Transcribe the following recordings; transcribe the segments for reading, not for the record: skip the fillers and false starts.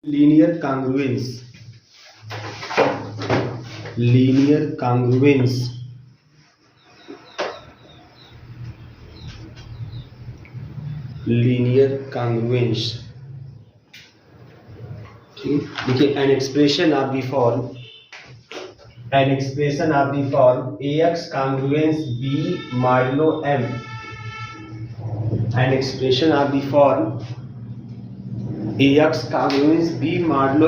Linear congruence, linear congruence, linear congruence. देखिए an expression of the form, an expression of the form ax congruence b modulo m, an expression of the form ax congruence b modulo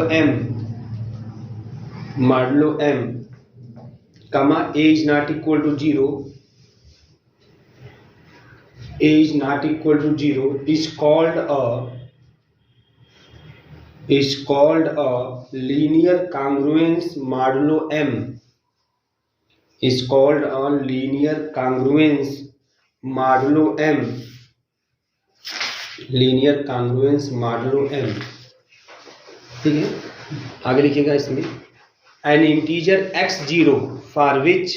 m comma a is not equal to 0, a is not equal to 0 is called a linear congruence modulo m, is called a linear congruence modulo m, linear congruence modulo m। ठीक है, आगे लिखिएगा इसमें an integer x0 for which,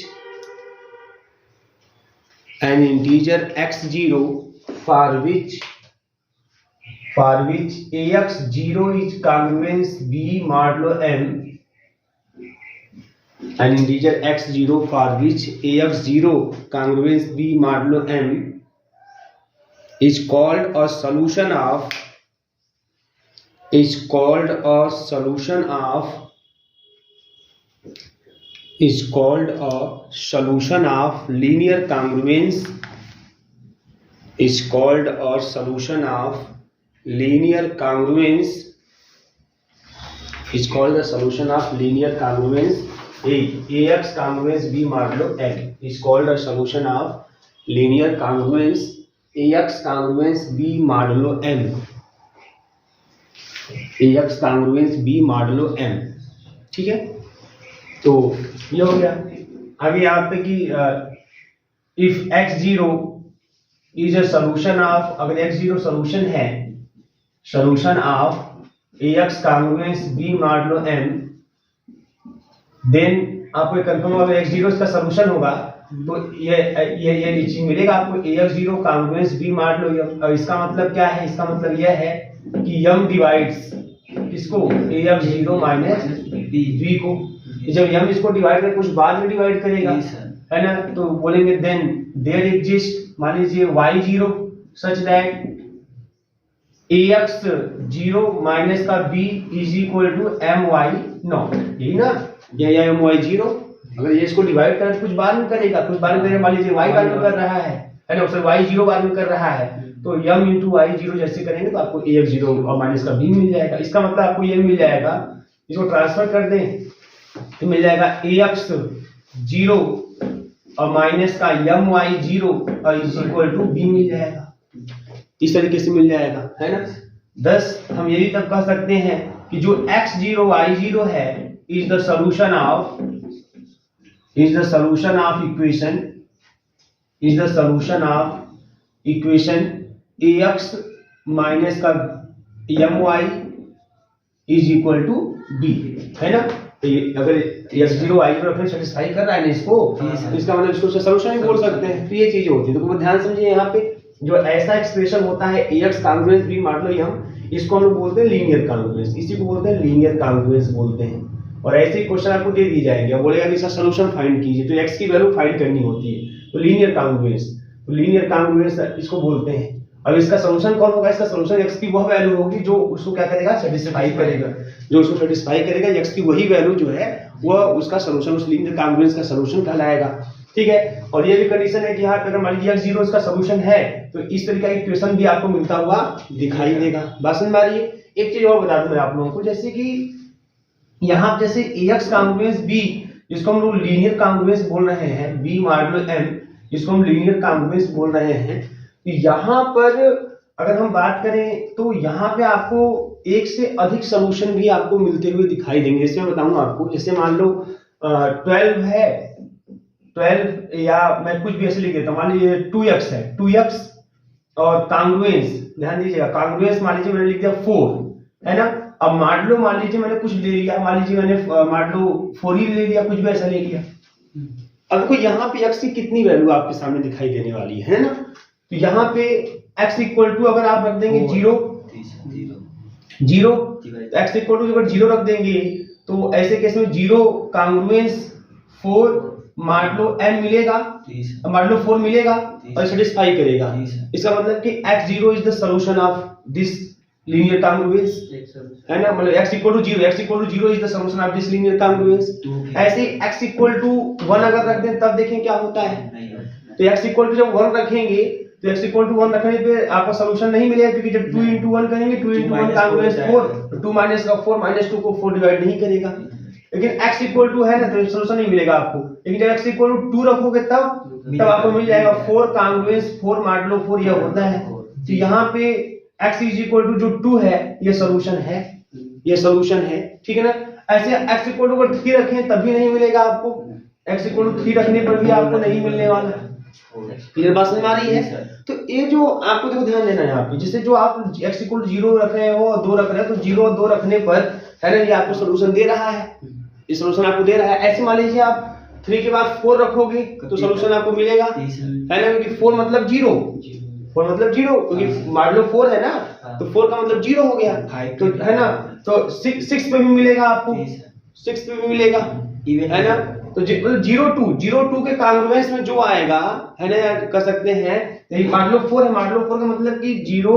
an integer x0 for which ax0 is congruence b modulo m, an integer x0 for which ax0 congruence b modulo m is called a solution of, is called a solution of, is called a solution of linear congruence, is called a solution of linear congruence, is called the solution of linear congruence ax congruence b modulo m, is called a solution of linear congruence ax congruence b modulo m, ax congruence b modulo m। ठीक है, तो ये हो गया। आगे यहाँ पे कि if x0 is a solution of, अगर x0 सोल्यूशन है, solution of ax congruence b modulo m, then आपको कंफर्म होगा x0 इसका सोल्यूशन होगा तो ये नीचे मिलेगा आपको ax0 कांग्रुएंस b मॉडुलो m। अब इसका मतलब क्या है? इसका मतलब यह है कि m डिवाइड्स किसको? ax0 माइनस b को। जब हम इसको डिवाइड करें, कुछ बाद में डिवाइड करेगा, है ना, तो बोलेंगे देन देयर एग्जिस्ट, मान लीजिए y0 such that ax0 minus का b is equal to my0, यही ना, या my0। अगर ये इसको डिवाइड करें तो कुछ बाद में करेगा, कुछ बाद में करेगा, मान लीजिए y बाद में कर रहा है ना, सर y0 बाद में कर रहा है, तो m इंटू y0 जैसे करेंगे तो आपको ax0 और माइनस का b मिल जाएगा। इसका मतलब आपको ये मिल जाएगा, इसको ट्रांसफर कर दें तो मिल जाएगा ax0 और माइनस का my0 और इज इक्वल टू b मिल जाएगा। इस तरीके से मिल जाएगा, है ना। thus हम ये भी तब कह सकते हैं कि जो x0 y0 है is the solution of, is the solution of equation, is the solution of equation ax minus का my is equal to b, है ना। अगर x0 y0 अपने सेटिस्फाई कर रहा है ना इसको, तो इसका मतलब इसको सॉल्यूशन भी बोल सकते हैं। तो ये चीज होती है, तो ध्यान समझिए यहाँ पे जो ऐसा एक्सप्रेशन होता है ax congruence b modulo m, इसको हम लोग बोलते हैं लीनियर कांग्रुएंस, इसी को बोलते हैं लीनियर कांग्रुएंस बोलते हैं। और ऐसे ही क्वेश्चन आपको दे दी जाएंगे, बोलेगा कि इसका सॉल्यूशन फाइंड कीजिए, तो x की वैल्यू फाइंड करनी होती है, तो लीनियर कांग्रुएंस, तो लीनियर कांग्रुएंस इसको बोलते हैं। अब इसका सॉल्यूशन कौन होगा? इसका सॉल्यूशन x की वह वैल्यू होगी जो उसको क्या करेगा? सेटिस्फाई करेगा, जो उसको सेटिस्फाई करेगा x की वही वैल्यू जो है वह उसका सॉल्यूशन, उस लीनियर कांग्रुएंस का सॉल्यूशन कहलाएगा। ठीक है, और ये भी कंडीशन है कि यहाँ पे अगर मान लीजिए x0 इसका सॉल्यूशन है तो इस तरीके का इक्वेशन भी आपको मिलता हुआ दिखाई देगा। बात समझ में आ रही है? एक चीज और बता दूं मैं आप लोगों को, जैसे कि यहाँ जैसे ax कांग्रुएंस b, जिसको हम लोग लीनियर कांग्रुएंस बोल रहे हैं, b मॉडुलो m, जिसको हम लीनियर कांग्रुएंस बोल रहे हैं, तो यहाँ पर अगर हम बात करें तो यहाँ पे आपको एक से अधिक सॉल्यूशन भी आपको मिलते हुए दिखाई देंगे। जैसे मैं बताऊंगा आपको, जैसे मान लो 12 है, 12 या मैं कुछ भी ऐसे लिख देता हूँ, मान लीजिए 2x है, 2x और कांग्रुएंस, ध्यान दीजिएगा, कांग्रुएंस मान लीजिए मैंने लिख दिया 4, है ना। अब मॉडुलो मान लीजिए मैंने कुछ ले लिया, मान लीजिए मैंने मॉडुलो 4 ही ले लिया, कुछ भी ऐसा ले लिया। अब देखो यहाँ पे x की कितनी वैल्यू आपके सामने दिखाई देने वाली है ना। तो यहाँ पे x इक्वल टू अगर आप रख देंगे 0, जीरो, एक्स इक्वल टू अगर जीरो रख देंगे तो ऐसे केस में जीरो कांग्रुएंस 4 मान लो m मिलेगा, मान लो 4 मिलेगा और सेटिस्फाई करेगा। इसका मतलब कि x0 is the solution of this linear congruence, है ना, मतलब x equal to zero is the solution of this linear congruence. ऐसे x इक्वल टू 1 अगर रख दें तब देखें क्या होता है। तो x इक्वल टू जब 1 रखेंगे तो x इक्वल टू 1 रखने पे आपको सॉल्यूशन नहीं मिलेगा, क्योंकि जब 2 into 1 करेंगे 2 into 1 कांग्रुएंस 4, 2 माइनस का 4 माइनस 2 को 4 डिवाइड नहीं करेगा। लेकिन x इक्वल टू है ना तो सॉल्यूशन नहीं मिलेगा आपको। लेकिन जब x इक्वल टू 2 रखोगे तब आपको मिल जाएगा 4 कांग्रुएंस 4 मॉडुलो 4 यह होता है। तो यहाँ पे x इज इक्वल टू जो 2 है ये सॉल्यूशन है, ये सॉल्यूशन है, ठीक है ना। ऐसे x इक्वल टू अगर 3 रखें तब भी नहीं मिलेगा आपको, x इक्वल टू 3 रखने पर भी आपको नहीं मिलने वाला। क्लियर बात समझ आ रही है। तो ये जो आपको देखो ध्यान देना है यहाँ पे, जैसे जो आप x इक्वल टू 0 रख रहे हो और 2 रख रहे हो तो 0 और 2 रखने पर है ना ये आपको सॉल्यूशन दे रहा है, ये सॉल्यूशन आपको दे रहा है। ऐसे मान लीजिए आप 3 के बाद 4 रखोगे तो सॉल्यूशन आपको मिलेगा, है ना, क्योंकि 4 मतलब 0, 4 मतलब 0, क्योंकि मान लो 4 है ना तो 4 का मतलब 0 हो गया, तो है ना। तो 6 पे भी मिलेगा आपको, 6 पे भी मिलेगा, है ना। तो मतलब 0 2 के कांग्रुएंस में जो आएगा है ना कर सकते हैं। मान लो 4 है, मान लो 4 का मतलब कि 0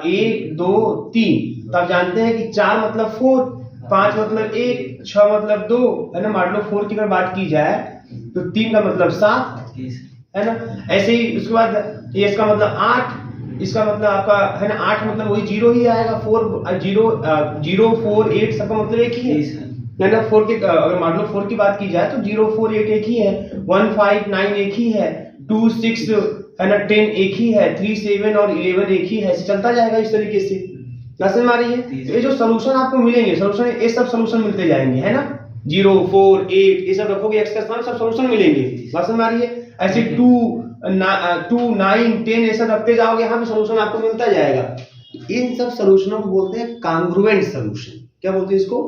1 2 3, तो आप जानते हैं कि 4 मतलब 4, 5 मतलब 1, 6 मतलब 2, है ना। मान लो 4 की अगर बात की जाए तो 3 का मतलब 7, है ना। ऐसे ही उसके बाद ये इसका मतलब 8, इसका मतलब आपका है ना 8 मतलब वही 0 ही आएगा, 0 4 8 सबका मतलब एक ही है ना। 4 के अगर मान लो 4 की बात की जाए तो 0 4 8 एक ही है, 1 5 9 एक ही है, 2 6 है ना 10 एक ही है, 3 7 और 11 एक ही है। ऐसे चलता जाएगा इस तरीके से। समझ में आ रही है। ये जो सॉल्यूशन आपको मिलेंगे, सॉल्यूशन ये सब सॉल्यूशन मिलते जाएंगे, है ना। 0 4 8 ये सब रखोगे x का स्थान सब सॉल्यूशन मिलेंगे। समझ में आ रही है। ऐसे 2 9 10 ये सब रखते जाओगे यहाँ पे सॉल्यूशन आपको मिलता जाएगा। इन सब सॉल्यूशनों को बोलते हैं कांग्रुएंट सॉल्यूशन। क्या बोलते हैं इसको?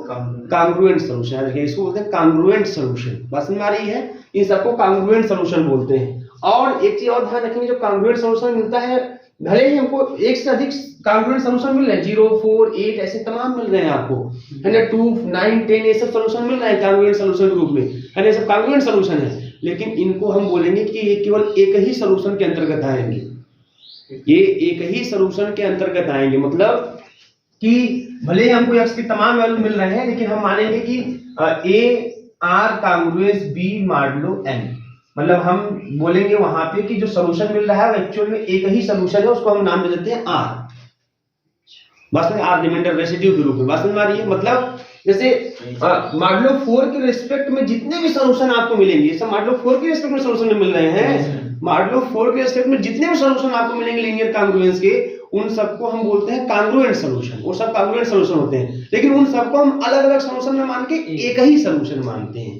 Congruent solution. इसको बोलते हैं कांग्रुएंट सॉल्यूशन। बात समझ में आ रही है। इन सबको कांग्रुएंट सॉल्यूशन बोलते हैं। और एक चीज और ध्यान रखेंगे, जो कांग्रुएंट सॉल्यूशन मिलता है, भले ही हमको एक से अधिक कांग्रुएंट सॉल्यूशन मिल रहे हैं, 0 4 8 ऐसे तमाम मिल रहे हैं आपको, है ना, 2 9 10 ये सब सॉल्यूशन मिल रहे हैं कांग्रुएंट सॉल्यूशन के रूप में, है ना। ये सब कांग्रुएंट सॉल्यूशन है। लेकिन इनको हम बोलेंगे कि ये केवल एक ही सॉल्यूशन के अंतर्गत आएंगे, ये एक ही सॉल्यूशन के अंतर्गत आएंगे। मतलब कि भले ही हमको x की तमाम वैल्यू मिल रहे हैं, लेकिन हम मानेंगे कि a r कांग्रुएंस b modulo n। मतलब हम बोलेंगे वहां पे कि जो सॉल्यूशन मिल रहा है एक्चुअल में एक ही सॉल्यूशन है, उसको हम नाम दे देते हैं r, बस में r रिमाइंडर रेसिड्यू के रूप में। बात समझ में आ रही है। मतलब जैसे मॉडुलो 4 के रिस्पेक्ट में जितने भी सॉल्यूशन आपको मिलेंगे, सब मॉडुलो 4 के रिस्पेक्ट में सॉल्यूशन मिल रहे हैं, मॉडुलो 4 के रिस्पेक्ट में जितने भी सॉल्यूशन आपको मिलेंगे लीनियर कांग्रुएंस के, उन सबको हम बोलते हैं कांग्रुएंट सॉल्यूशन। वो सब कांग्रुएंट सॉल्यूशन होते हैं, लेकिन उन सबको हम अलग अलग सॉल्यूशन में मान के एक ही सॉल्यूशन मानते हैं,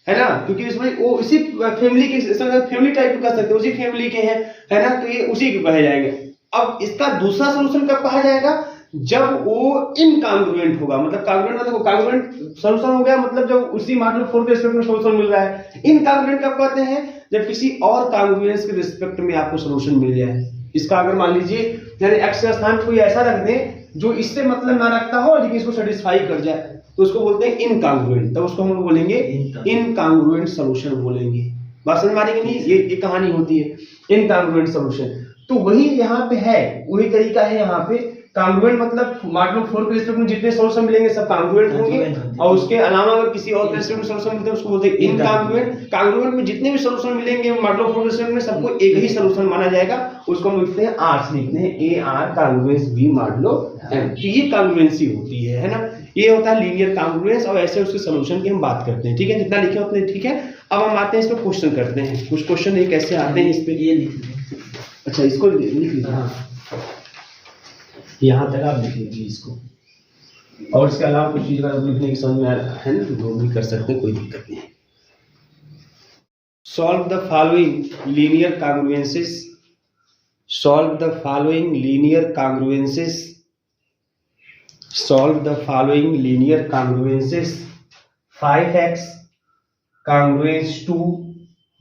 है ना। क्योंकि इसमें वो इसी फैमिली के, फैमिली टाइप कर सकते हैं, उसी फैमिली के हैं, है ना, तो ये उसी के कहे जाएंगे। अब इसका दूसरा सॉल्यूशन कब कहा जाएगा? जब वो इनकांग्रुएंट होगा। मतलब कांग्रुएंट मतलब कांग्रुएंट सॉल्यूशन हो गया, मतलब जब उसी मॉडुलो 4 के रिस्पेक्ट में सॉल्यूशन मिल रहा है। इनकांग्रुएंट कब कहते हैं? जब किसी और कांग्रुएंस के रिस्पेक्ट में आपको सॉल्यूशन मिल जाए। इसका अगर मान लीजिए यानी x का स्थान कोई ऐसा रख दें जो इससे मतलब ना रखता हो लेकिन इसको सेटिस्फाई कर जाए, तो उसको बोलते हैं इनकांग्रुएंट। तब उसको हम बोलेंगे इनकांग्रुएंट सॉल्यूशन बोलेंगे। बात समझ में आ रही है कि नहीं? ये कहानी होती है इनकांग्रुएंट सॉल्यूशन। तो वही यहाँ पे है, वही तरीका है यहाँ पे। कांग्रुएंट मतलब मॉडुलो 4 के रिस्पेक्ट में जितने सॉल्यूशन मिलेंगे सब कांग्रुएंट होंगे, और उसके अलावा अगर किसी और के रिस्पेक्ट में सॉल्यूशन मिलते हैं उसको बोलते हैं इनकांग्रुएंट। कांग्रुएंट में जितने भी सॉल्यूशन मिलेंगे मॉडुलो 4 के रिस्पेक्ट में सबको एक ही सॉल्यूशन माना जाएगा, उसको हम लिखते हैं r से, लिखते हैं a r कांग्रुएंस b modulo n। तो ये कांग्रुएंसी होती है ना। ये होता है लीनियर कांग्रुएंस, और ऐसे उसके सॉल्यूशन की हम बात करते हैं। ठीक है, जितना लिखे उतने ठीक है। अब हम आते हैं इस पे क्वेश्चन करते हैं। कुछ क्वेश्चन ये कैसे आते हैं इस पे, ये लिख, अच्छा इसको लिख लीजिए, यहाँ तक आप लिख लीजिए इसको। और इसके अलावा कुछ चीज अगर लिखने की समझ में आ रहा है ना तो वो भी कर सकते हैं, कोई दिक्कत नहीं है। Solve the following linear congruences, solve the following linear congruences, solve the following linear congruences. 5x congruence to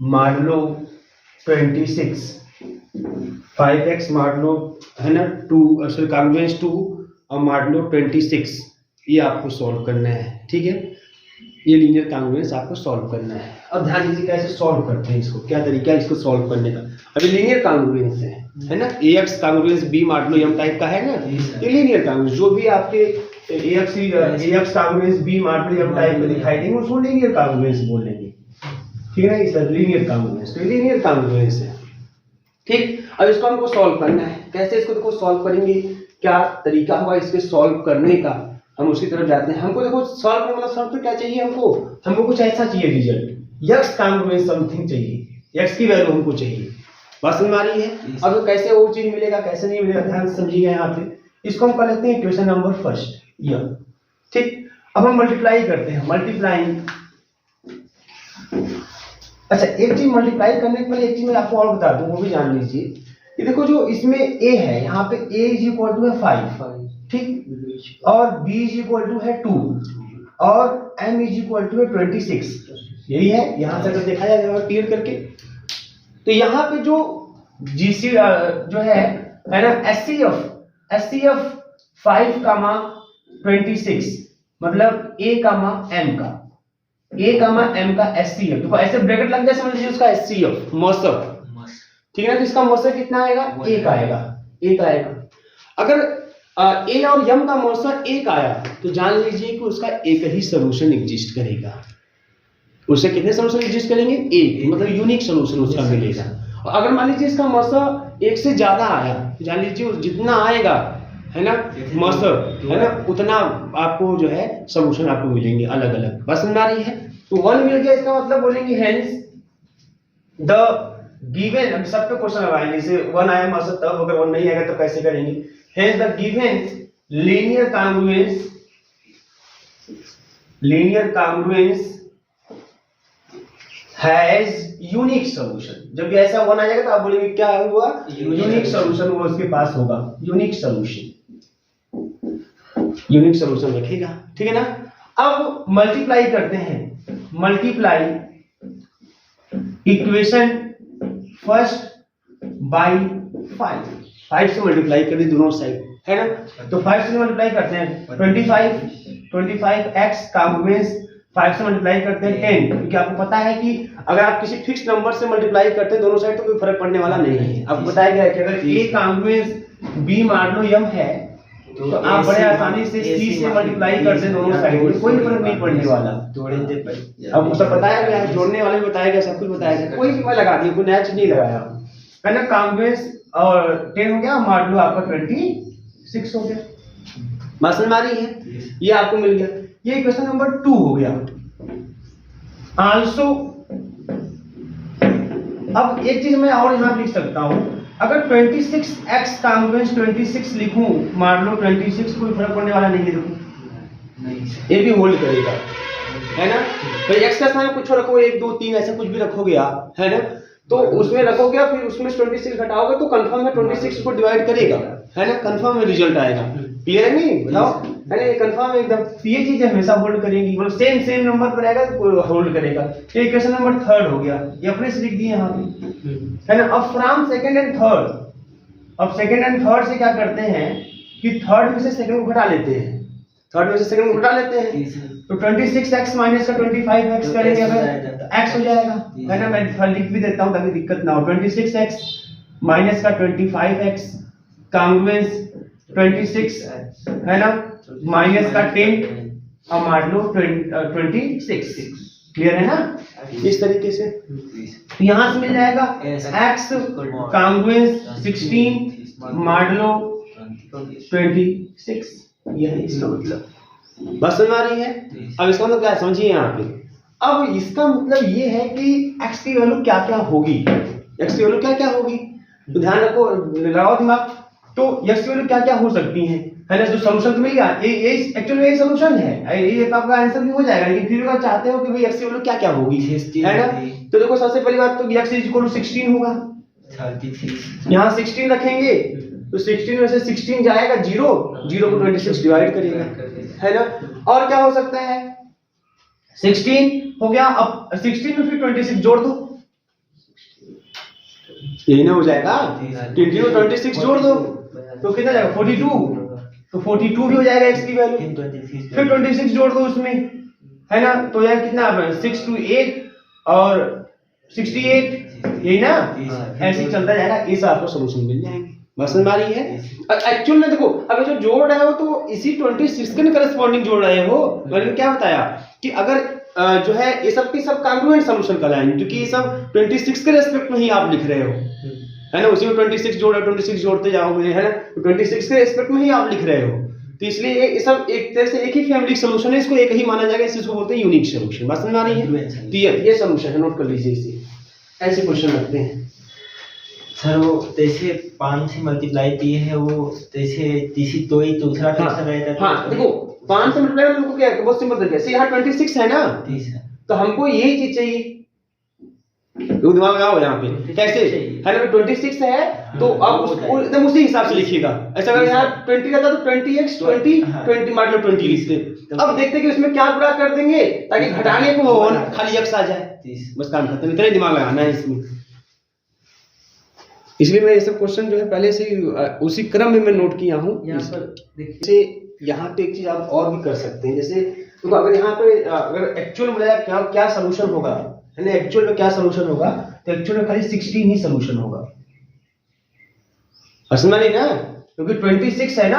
modulo 26, 5x modulo है ना 2 सॉरी कांग्रुएंस टू और मॉड लो 26, ये आपको सॉल्व करना है। ठीक है, ये लीनियर कांग्रुएंस आपको सॉल्व करना है। अब ध्यान दीजिए कैसे सॉल्व करते हैं इसको, क्या तरीका है इसको सॉल्व करने का। अभी लीनियर कांग्रुएंस है ना, AX कांग्रुएंस B मॉड लो M टाइप का है ना, ये लीनियर कांग्रुएंस जो भी आपके AX कांग्रुएंस B मॉड लो M टाइप में दिखाई देंगे उसको लीनियर कांग्रुएंस बोलेंगे। ठीक है ना, इस लीनियर कांग्रुएंस, तो लीनियर कांग्रुएंस है। ठीक, अब इसको हमको सॉल्व करना है। कैसे इसको देखो सॉल्व करेंगे, क्या तरीका होगा इसके सॉल्व करने का, हम उसी तरफ जाते हैं। हमको देखो सॉल्व करने मतलब सॉल्व तो क्या चाहिए हमको कुछ ऐसा चाहिए रिजल्ट, x कांग्रुएंस समथिंग चाहिए, x की वैल्यू हमको चाहिए। बात समझ आ रही है। अब कैसे वो चीज मिलेगा कैसे नहीं मिलेगा ध्यान से समझिएगा। यहाँ पे इसको हम कर लेते हैं इक्वेशन नंबर फर्स्ट यह। ठीक, अब हम मल्टीप्लाई करते हैं, मल्टीप्लाइंग। अच्छा, एक चीज मल्टीप्लाई करने के पहले एक चीज मैं आपको और बता दूं, वो भी जान लीजिए। ये देखो जो इसमें a है, यहाँ पे a इज इक्वल टू है 5, ठीक, और b इज इक्वल टू है 2 और m इज इक्वल टू है 26, यही है। यहाँ से अगर देखा जाए क्लियर करके, तो यहाँ पे जो GC जो है ना, SCF 5 कामा 26 मतलब a कामा m का SCF, देखो ऐसे ब्रैकेट लग जाए समझ लीजिए उसका SCF मौसफ। ठीक है ना, तो इसका मौसफ कितना आएगा, 1 आएगा। अगर a और m का मौसफ 1 आया तो जान लीजिए कि उसका एक ही सोल्यूशन एग्जिस्ट करेगा। उससे कितने सोल्यूशन एग्जिस्ट करेंगे, एक, मतलब यूनिक सोल्यूशन उसका मिलेगा। और अगर मान लीजिए इसका मौसफ 1 से ज्यादा आया तो जान लीजिए जितना आएगा है ना मौसफ है ना, उतना आपको जो है सोल्यूशन आपको मिलेंगे अलग अलग। बस समझ आ रही है। तो 1 मिल गया, इसका मतलब बोलेंगे हेंस द गिवन, अब सब पे क्वेश्चन लगाएंगे, जैसे 1 आया मौसफ तब, अगर 1 नहीं आएगा तो कैसे करेंगे। Hence the given linear congruence has unique solution. जब भी ऐसा 1 आ जाएगा तो आप बोलेंगे क्या हुआ, यूनिक सॉल्यूशन वो उसके पास होगा, यूनिक सॉल्यूशन रखेगा। ठीक है ना। अब मल्टीप्लाई करते हैं, मल्टीप्लाई इक्वेशन फर्स्ट बाय 5 से मल्टीप्लाई कर दी दोनों साइड है ना, तो 5 से मल्टीप्लाई करते हैं 25x कांग्रुएंस 5 से मल्टीप्लाई करते हैं 10, क्योंकि आपको पता है कि अगर आप किसी फिक्स नंबर से मल्टीप्लाई करते हैं दोनों साइड तो कोई फर्क पड़ने वाला नहीं है। आपको बताया गया है कि अगर a कांग्रुएंस b मान लो m है तो आप बड़े आसानी से c से मल्टीप्लाई करते हैं दोनों साइड में, कोई फर्क नहीं पड़ने वाला। अब सब बताया गया है, जोड़ने वाले भी बताया गया, सब कुछ बताया गया, कोई भी लगा दिया, कोई नया चीज नहीं लगाया है ना। कांग्रुएंस और 10 हो गया, मान लो आपका 26 हो गया। बात समझ आ रही है, ये आपको मिल गया। ये क्वेश्चन नंबर 2 हो गया। आल्सो अब एक चीज मैं और यहां लिख सकता हूं, अगर 26x कांग्रुएंस 26 लिखूं, मान लो 26 कोई फर्क पड़ने वाला नहीं है, देखो ये भी होल्ड करेगा है ना। तो x का स्थान कुछ रखो, 1 2 3 ऐसा कुछ भी रखोगे आप है ना, तो उसमें रखोगे फिर उसमें 26 घटाओगे तो कंफर्म में 26 को डिवाइड करेगा है ना, कंफर्म में रिजल्ट आएगा। क्लियर है नहीं, बताओ है ना, ये कंफर्म एकदम। ये चीज हमेशा होल्ड करेंगी, मतलब सेम नंबर पर आएगा तो होल्ड करेगा। ये इक्वेशन नंबर 3 हो गया, ये अपने से लिख दिए यहाँ पे है ना। अब फ्रॉम सेकंड एंड थर्ड, अब सेकंड एंड थर्ड से क्या करते हैं कि थर्ड में से सेकंड को घटा लेते हैं, तो 26x माइनस का 25x करेंगे अगर x हो जाएगा है ना। मैं लिख भी देता हूँ ताकि दिक्कत ना हो। 26x माइनस का 25x कांग्रुएंस 26 है ना, माइनस का 10 और मान लो 26। क्लियर है ना, इस तरीके से यहां से मिल जाएगा x कांग्रुएंस 16 मान लो 26, यह है इसका मतलब। बस समझ आ रही है। अब इसका मतलब क्या समझिए यहाँ पे, अब इसका मतलब ये है कि x की वैल्यू क्या क्या होगी, x की वैल्यू क्या क्या होगी, तो ध्यान रखो, लगाओ दिमाग। तो x की वैल्यू क्या क्या हो सकती है ना, जो सॉल्यूशन तो मिल गया, ये एक्चुअली यही सॉल्यूशन है, ये तो आपका आंसर भी हो जाएगा। लेकिन फिर आप चाहते हो कि भाई x की वैल्यू क्या क्या होगी है ना, तो देखो सबसे पहली बात तो x इज इक्वल टू 16 होगा, यहाँ 16 रखेंगे तो 16 में से 16 जाएगा 0 को 26 डिवाइड करेगा है ना। और क्या हो सकता है, 16 हो गया, अब 16 में फिर 26 जोड़ दो, यही ना हो जाएगा, 20 में 26 जोड़ दो तो कितना जाएगा 42, तो 42 भी हो जाएगा x की वैल्यू, फिर 26 जोड़ दो उसमें, है ना, तो यार कितना आ रहा है 6 2 8 और 68, यही ना, ऐसे ही चलता जाएगा, इस आपको सोल्यूशन मिल जाएंगे। बस समझ आ रही है। एक्चुअल में देखो अब जो जोड़ रहे हो तो इसी 26 के करस्पॉन्डिंग जोड़ रहे हो। मैंने क्या बताया कि अगर जो है ये सब के सब कांग्रुएंट सॉल्यूशन कहलाएंगे, क्योंकि ये सब 26 के रेस्पेक्ट में ही आप लिख रहे हो, है ना, उसी में 26 जोड़ 26 जोड़ते जाओगे, है ना, तो 26 के रेस्पेक्ट में ही आप लिख रहे हो, तो इसलिए ये सब एक तरह से एक ही फैमिली सॉल्यूशन है, इसको एक ही माना जाएगा, इसको बोलते हैं यूनिक सॉल्यूशन। बात समझ आ रही है। तो ये सॉल्यूशन है, नोट कर लीजिए इसे, ऐसे क्वेश्चन रखते हैं सर। वो जैसे 5 से मल्टीप्लाई किए है, वो जैसे तीसरी तो ही दूसरा क्वेश्चन रहता है। हाँ देखो 5 से मल्टीप्लाई करने को क्या है, बहुत सिंपल तरीका है, यहाँ 26 है ना, तो हमको यही चीज चाहिए, दिमाग लगाओ यहाँ पे कैसे है ना, 26 है तो अब उसको एकदम उसी हिसाब से लिखिएगा। ऐसा अगर यहाँ 20 रहता तो 20x 20 मान लो 20 लिखते, अब देखते कि उसमें क्या पूरा कर देंगे ताकि घटाने को खाली x आ जाए, बस काम खत्म। इतना ही दिमाग लगाना है इसमें, इसलिए मैं ये सब क्वेश्चन जो है पहले से ही उसी क्रम में मैं नोट किया हूँ। यहाँ पर देखिए यहाँ पे एक चीज आप और भी कर सकते हैं, जैसे तो अगर यहाँ पे अगर एक्चुअल में क्या क्या सोल्यूशन होगा, है ना, एक्चुअल में क्या सोल्यूशन होगा, तो एक्चुअल में खाली 16 ही सोल्यूशन होगा, समझ नहीं ना, क्योंकि 26 है ना,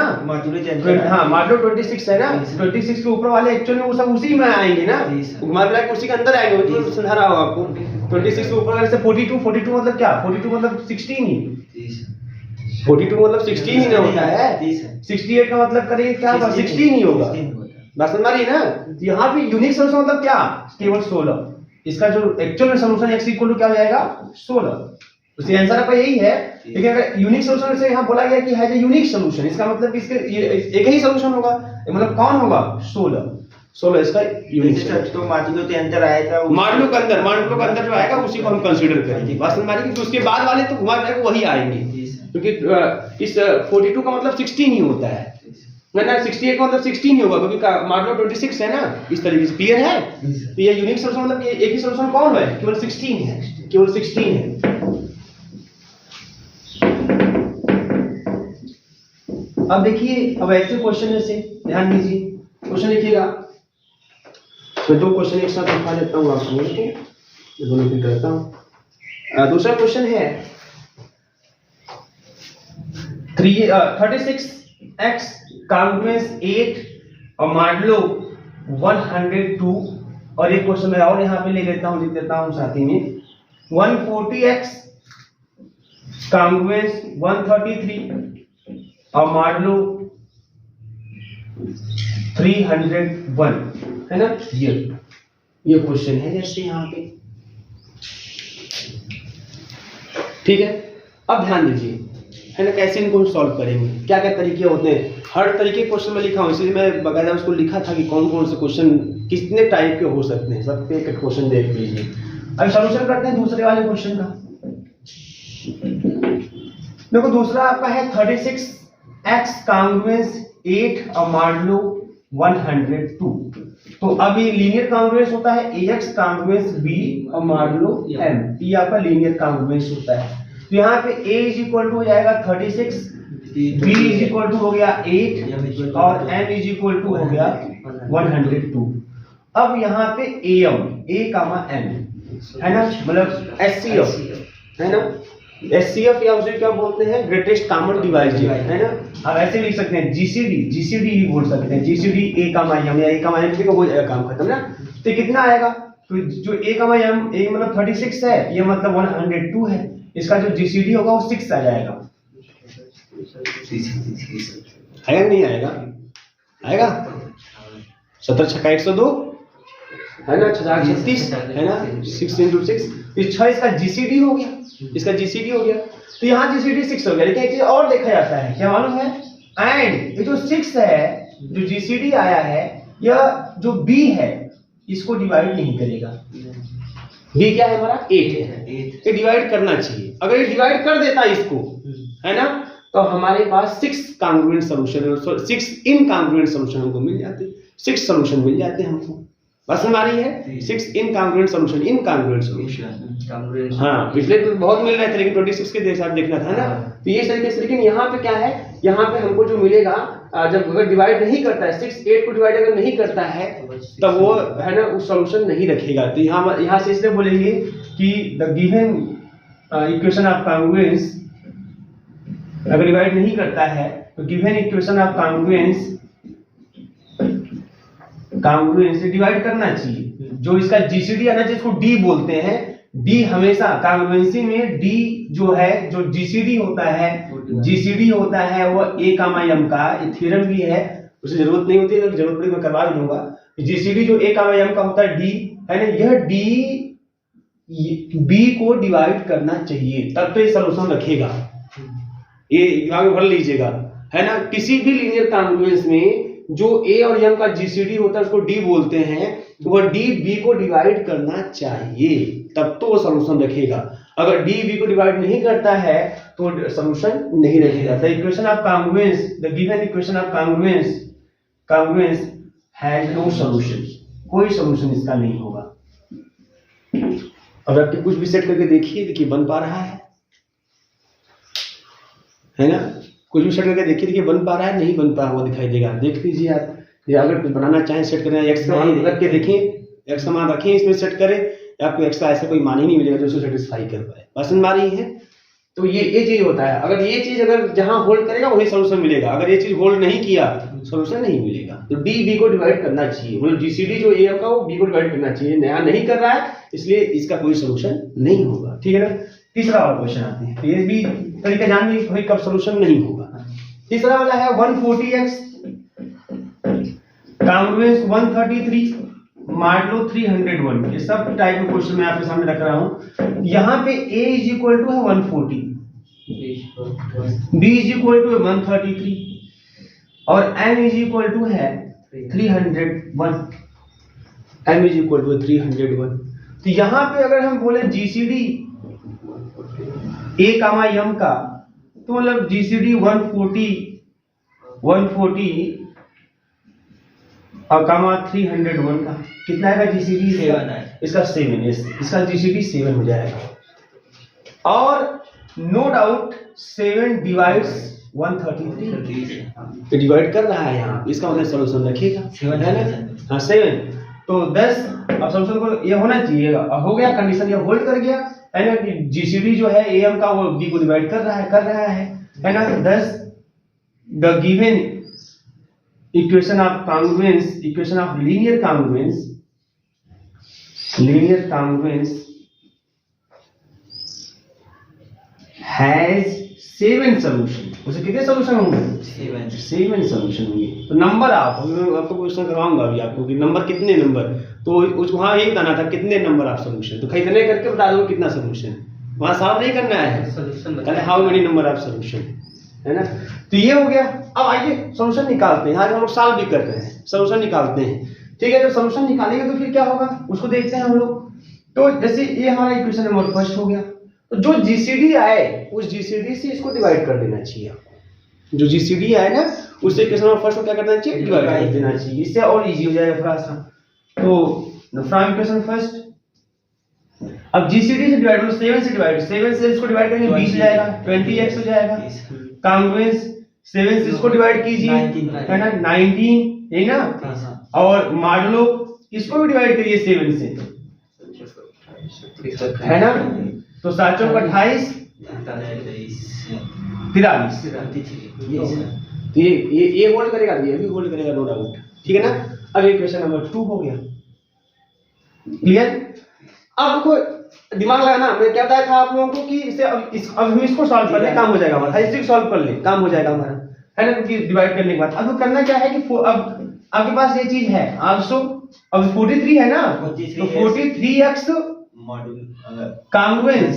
हाँ मॉड्यूलो 26 है ना, 26 के ऊपर वाले एक्चुअल में वो सब उसी में आएंगे ना, मतलब उसी के अंदर आएंगे, तो समझा रहा हूँ आपको। 26 के ऊपर जैसे 42 मतलब क्या, 42 मतलब 16 ही, 42 मतलब 16 ही ना होता है, 68 का मतलब करेंगे क्या होगा, 16 ही होगा, बात समझ रही ना। यहाँ पे यूनिक सोल्यूशन मतलब क्या, केवल 16, इसका जो एक्चुअल में सोल्यूशन x इक्वल टू क्या हो जाएगा 16, उसका आंसर आपका यही है। लेकिन अगर यूनिक सोल्यूशन से यहाँ बोला गया कि है जो यूनिक सोल्यूशन, इसका मतलब कि इसके एक ही सोल्यूशन होगा, मतलब कौन होगा 16 इसका यूनिक सोल्यूशन। तो मॉड्यूलो के अंदर आएगा, मॉड्यूलो के अंदर जो आएगा उसी को हम कंसीडर करेंगे, बात समझ रही है। उसके बाद वाले तो घुमा फिरा वही आएंगे, क्योंकि इस 42 का मतलब 16 ही होता है ना, 68 का मतलब 16 ही होगा, क्योंकि मॉड्यूलो 26 है ना, इस तरीके से क्लियर है। तो ये यूनिक सोल्यूशन मतलब ये एक ही सोल्यूशन कौन है, केवल 16 है, केवल 16 है। अब देखिए, अब ऐसे क्वेश्चन से ध्यान दीजिए, क्वेश्चन लिखिएगा, मैं 2 क्वेश्चन एक साथ लिखा लेता हूँ आप लोगों को, दोनों फिल करता हूँ। दूसरा क्वेश्चन है 36x कांग्रुएंस 8 और मॉड्यूलो 102, और एक क्वेश्चन मैं और यहाँ पे ले लेता हूँ, लिख देता हूँ साथ ही में 140x कांग्रुएंस 133 और मॉड्यूलो 301, है ना, ये क्वेश्चन है जैसे यहाँ पे, ठीक है। अब ध्यान दीजिए, है ना, कैसे इनको सॉल्व करेंगे, क्या क्या तरीके होते हैं, हर तरीके क्वेश्चन में लिखा हूँ, इसलिए मैं बकायदा उसको लिखा था कि कौन कौन से क्वेश्चन कितने टाइप के हो सकते हैं, सब पे एक क्वेश्चन देख लीजिए। अब सॉल्यूशन करते हैं दूसरे वाले क्वेश्चन का। देखो दूसरा आपका है 36x कांग्रुएंस 8 और मॉड्यूलो 102। तो अब ये लीनियर कांग्रुएंस होता है ax कांग्रुएंस b और मॉड्यूलो m, ये आपका लीनियर कांग्रुएंस होता है। तो यहाँ पे a इज इक्वल टू हो जाएगा 36, b इज इक्वल टू हो गया 8 और m इज इक्वल टू हो गया 102। अब यहाँ पे a कामा m है ना, मतलब HCF है ना, HCF या उसे क्या बोलते हैं, ग्रेटेस्ट कॉमन डिवाइजर, है ना। आप ऐसे लिख सकते हैं GCD ही बोल सकते हैं, GCD a कामा m या a कामा m को हो जाएगा काम खत्म ना। तो कितना आएगा, तो जो a कामा m a मतलब 36 है, ये मतलब 102 है, इसका जो GCD होगा वो 6 आ जाएगा, आएगा नहीं आएगा, आएगा 17 छक्का 102 है ना, 36 है ना, 6 into 6, इस 6 इसका GCD हो गया, इसका GCD हो गया। तो यहाँ GCD 6 हो गया। लेकिन एक चीज और देखा जाता है, क्या मालूम है, एंड ये जो 6 है, जो GCD आया है, यह जो B है इसको डिवाइड नहीं करेगा। B क्या है हमारा 8 है, ये डिवाइड करना चाहिए। अगर ये डिवाइड कर देता इसको, है ना, तो हमारे पास 6 कांग्रुएंट सॉल्यूशन, 6 इनकांग्रुएंट सॉल्यूशन हमको मिल जाते, 6 सॉल्यूशन मिल जाते हमको। बस हमारी है 6 इनकांग्रुएंट सॉल्यूशन, हाँ पिछले तो बहुत मिल रहे थे, लेकिन 26 के साथ देखना था ना। तो ये तरीके से, लेकिन यहाँ पे क्या है, यहाँ पे हमको जो मिलेगा जब अगर डिवाइड नहीं करता है 6 8 को डिवाइड अगर नहीं करता है तब वो है ना उस सॉल्यूशन नहीं रखेगा। तो यहाँ से इसलिए बोलेंगे कि द गिवन इक्वेशन ऑफ कांग्रुएंस अगर डिवाइड नहीं करता है तो गिवन इक्वेशन ऑफ कांग्रुएंस से डिवाइड करना चाहिए। जो इसका जीसीडी है ना जिसको डी बोलते हैं, डी हमेशा कांग्रुएंसी में डी जो है जो जीसीडी होता है वो ए कामा एम का, ये थ्योरम भी है, उसे जरूरत नहीं होती है, जरूरत पड़ी मैं करवा भी दूंगा। जीसीडी जो ए कामा एम का होता है डी है ना, यह डी बी को डिवाइड करना चाहिए तब तो ये सॉल्यूशन रखेगा। ये दिमाग में भर लीजिएगा है ना। किसी भी लीनियर कांग्रुएंस में जो ए और एम का जीसीडी होता है उसको डी बोलते हैं, तो वह डी बी को डिवाइड करना चाहिए तब तो वो सॉल्यूशन रखेगा। अगर डी बी को डिवाइड नहीं करता है तो सॉल्यूशन नहीं रखेगा। The equation of congruence, the given equation of congruence has no solution, कोई सॉल्यूशन इसका नहीं होगा। अब आप कुछ भी सेट करके देखिए बन पा रहा है ना, कुछ भी सेट करके देखिए बन पा रहा है, नहीं बन पा हुआ दिखाई देगा। देख लीजिए आप, अगर कुछ बनाना चाहें सेट करें, एक्स का मान रख के देखें, एक्स का मान रखें इसमें सेट करें, आपको एक्स का ऐसा कोई मान ही नहीं मिलेगा जो उसको सेटिस्फाई कर पाए। पसंद आ रही है तो ये चीज होता है। अगर ये चीज अगर जहां होल्ड करेगा वही सॉल्यूशन मिलेगा, अगर ये चीज होल्ड नहीं किया सॉल्यूशन नहीं मिलेगा। तो डी बी को डिवाइड करना चाहिए, मतलब जीसीडी जो ए का वो बी को डिवाइड करना चाहिए, नया नहीं कर रहा है इसलिए इसका कोई सॉल्यूशन नहीं होगा। ठीक है ना। तीसरा और क्वेश्चन आते हैं, तो ये भी तरीका जान लीजिए भाई कब सॉल्यूशन नहीं होगा। तीसरा वाला है 140x कांग्रुएंस 133 मॉडुलो 301। ये सब टाइप के क्वेश्चन मैं आपके सामने रख रहा हूं। यहाँ पे a इज इक्वल टू है 140, b इज इक्वल टू 133 और m इज इक्वल टू है 301, m इज इक्वल टू 301। तो यहाँ पे अगर हम बोले जीसीडी a कामा m का, तो मतलब जीसीडी 140 और कामा 301 का कितना आएगा जीसीडी 7 है, इसका 7, इसका जीसीडी 7 हो जाएगा। और नो डाउट 7 डिवाइड्स 133, तो डिवाइड कर रहा है यहाँ, इसका मतलब सॉल्यूशन रखेगा 7 है ना। हाँ 7 तो 10। अब सॉल्यूशन को ये होना चाहिए, हो गया कंडीशन, ये होल्ड कर गया है ना कि जीसीडी जो है एम का वो बी को डिवाइड कर रहा है ना। 10 the given equation of congruence, equation of linear congruence has 7 solution. उसे कितने सॉल्यूशन होंगे? 7 सॉल्यूशन होंगे। तो नंबर आपको क्वेश्चन करवाऊंगा अभी आपको कि नंबर कितने नंबर, तो वहां ये बताना था कितने नंबर ऑफ सॉल्यूशन, तो खरीदने करके बता दो कितना सॉल्यूशन, वहां सॉल्व नहीं करना है, solution how many number of solution है ना। तो ये हो गया। अब आइए सॉल्यूशन निकालते हैं, आज हम लोग सॉल्व भी करते हैं, सॉल्यूशन निकालते हैं। ठीक है, जब सॉल्यूशन निकालेंगे तो फिर क्या होगा उसको देखते हैं हम लोग। तो जैसे ये हमारा इक्वेशन नंबर फर्स्ट हो गया, तो जो जीसीडी आए उस जीसीडी से इसको डिवाइड कर देना चाहिए। जो जीसीडी आए ना उससे इक्वेशन नंबर फर्स्ट को क्या करना चाहिए, डिवाइड कर देना चाहिए, इससे और इजी हो जाएगा थोड़ा सा। तो फ्रॉम इक्वेशन फर्स्ट, अब जीसीडी से डिवाइड 7 से डिवाइड, 7 से इसको डिवाइड करेंगे 20 हो जाएगा, 20x हो जाएगा। कांग्रुएंस 7 से इसको डिवाइड कीजिए है ना 19 है ना, और मॉडुलो इसको भी डिवाइड करिए 7 से है ना, तो 7 चौक 28 43। तो ये होल्ड करेगा, ये भी होल्ड करेगा, नो डाउट। ठीक है ना। अब इक्वेशन नंबर 2 हो गया, क्लियर। अब आपको दिमाग लगाना, मैं क्या बताया था आप लोगों को कि इसे अब हम इसको सॉल्व कर ले, काम हो जाएगा हमारा, इसे सॉल्व कर ले, काम हो जाएगा हमारा है ना, क्योंकि डिवाइड करने के बाद अब करना क्या है कि अब आपके पास ये चीज है आल्सो, अब 43 है ना, तो 43x कांग्रुएंस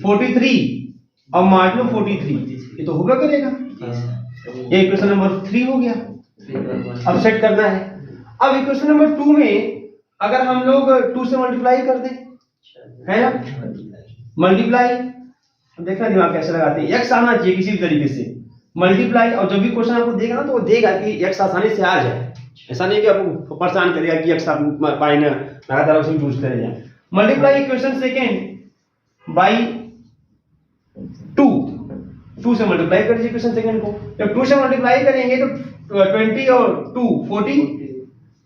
43 और मॉडुलो 43, ये तो होगा करेगा। ये इक्वेशन नंबर 3 हो गया। अब सेट करना है। अब इक्वेशन नंबर 2 में अगर हम लोग 2 से मल्टीप्लाई कर दें है ना, मल्टीप्लाई, देखना दिमाग कैसे लगाते हैं, x आना चाहिए किसी भी तरीके से मल्टीप्लाई। और जब भी क्वेश्चन आपको देगा ना तो वो देगा कि x आसानी से आ जाए, ऐसा नहीं कि आपको परेशान करेगा कि x आप पाए ना लगातार उसमें चूज करें जाए। मल्टीप्लाई इक्वेशन सेकेंड बाई 2 2 से मल्टीप्लाई कर दीजिए इक्वेशन सेकंड को। जब 2 से मल्टीप्लाई करेंगे तो 20 और 2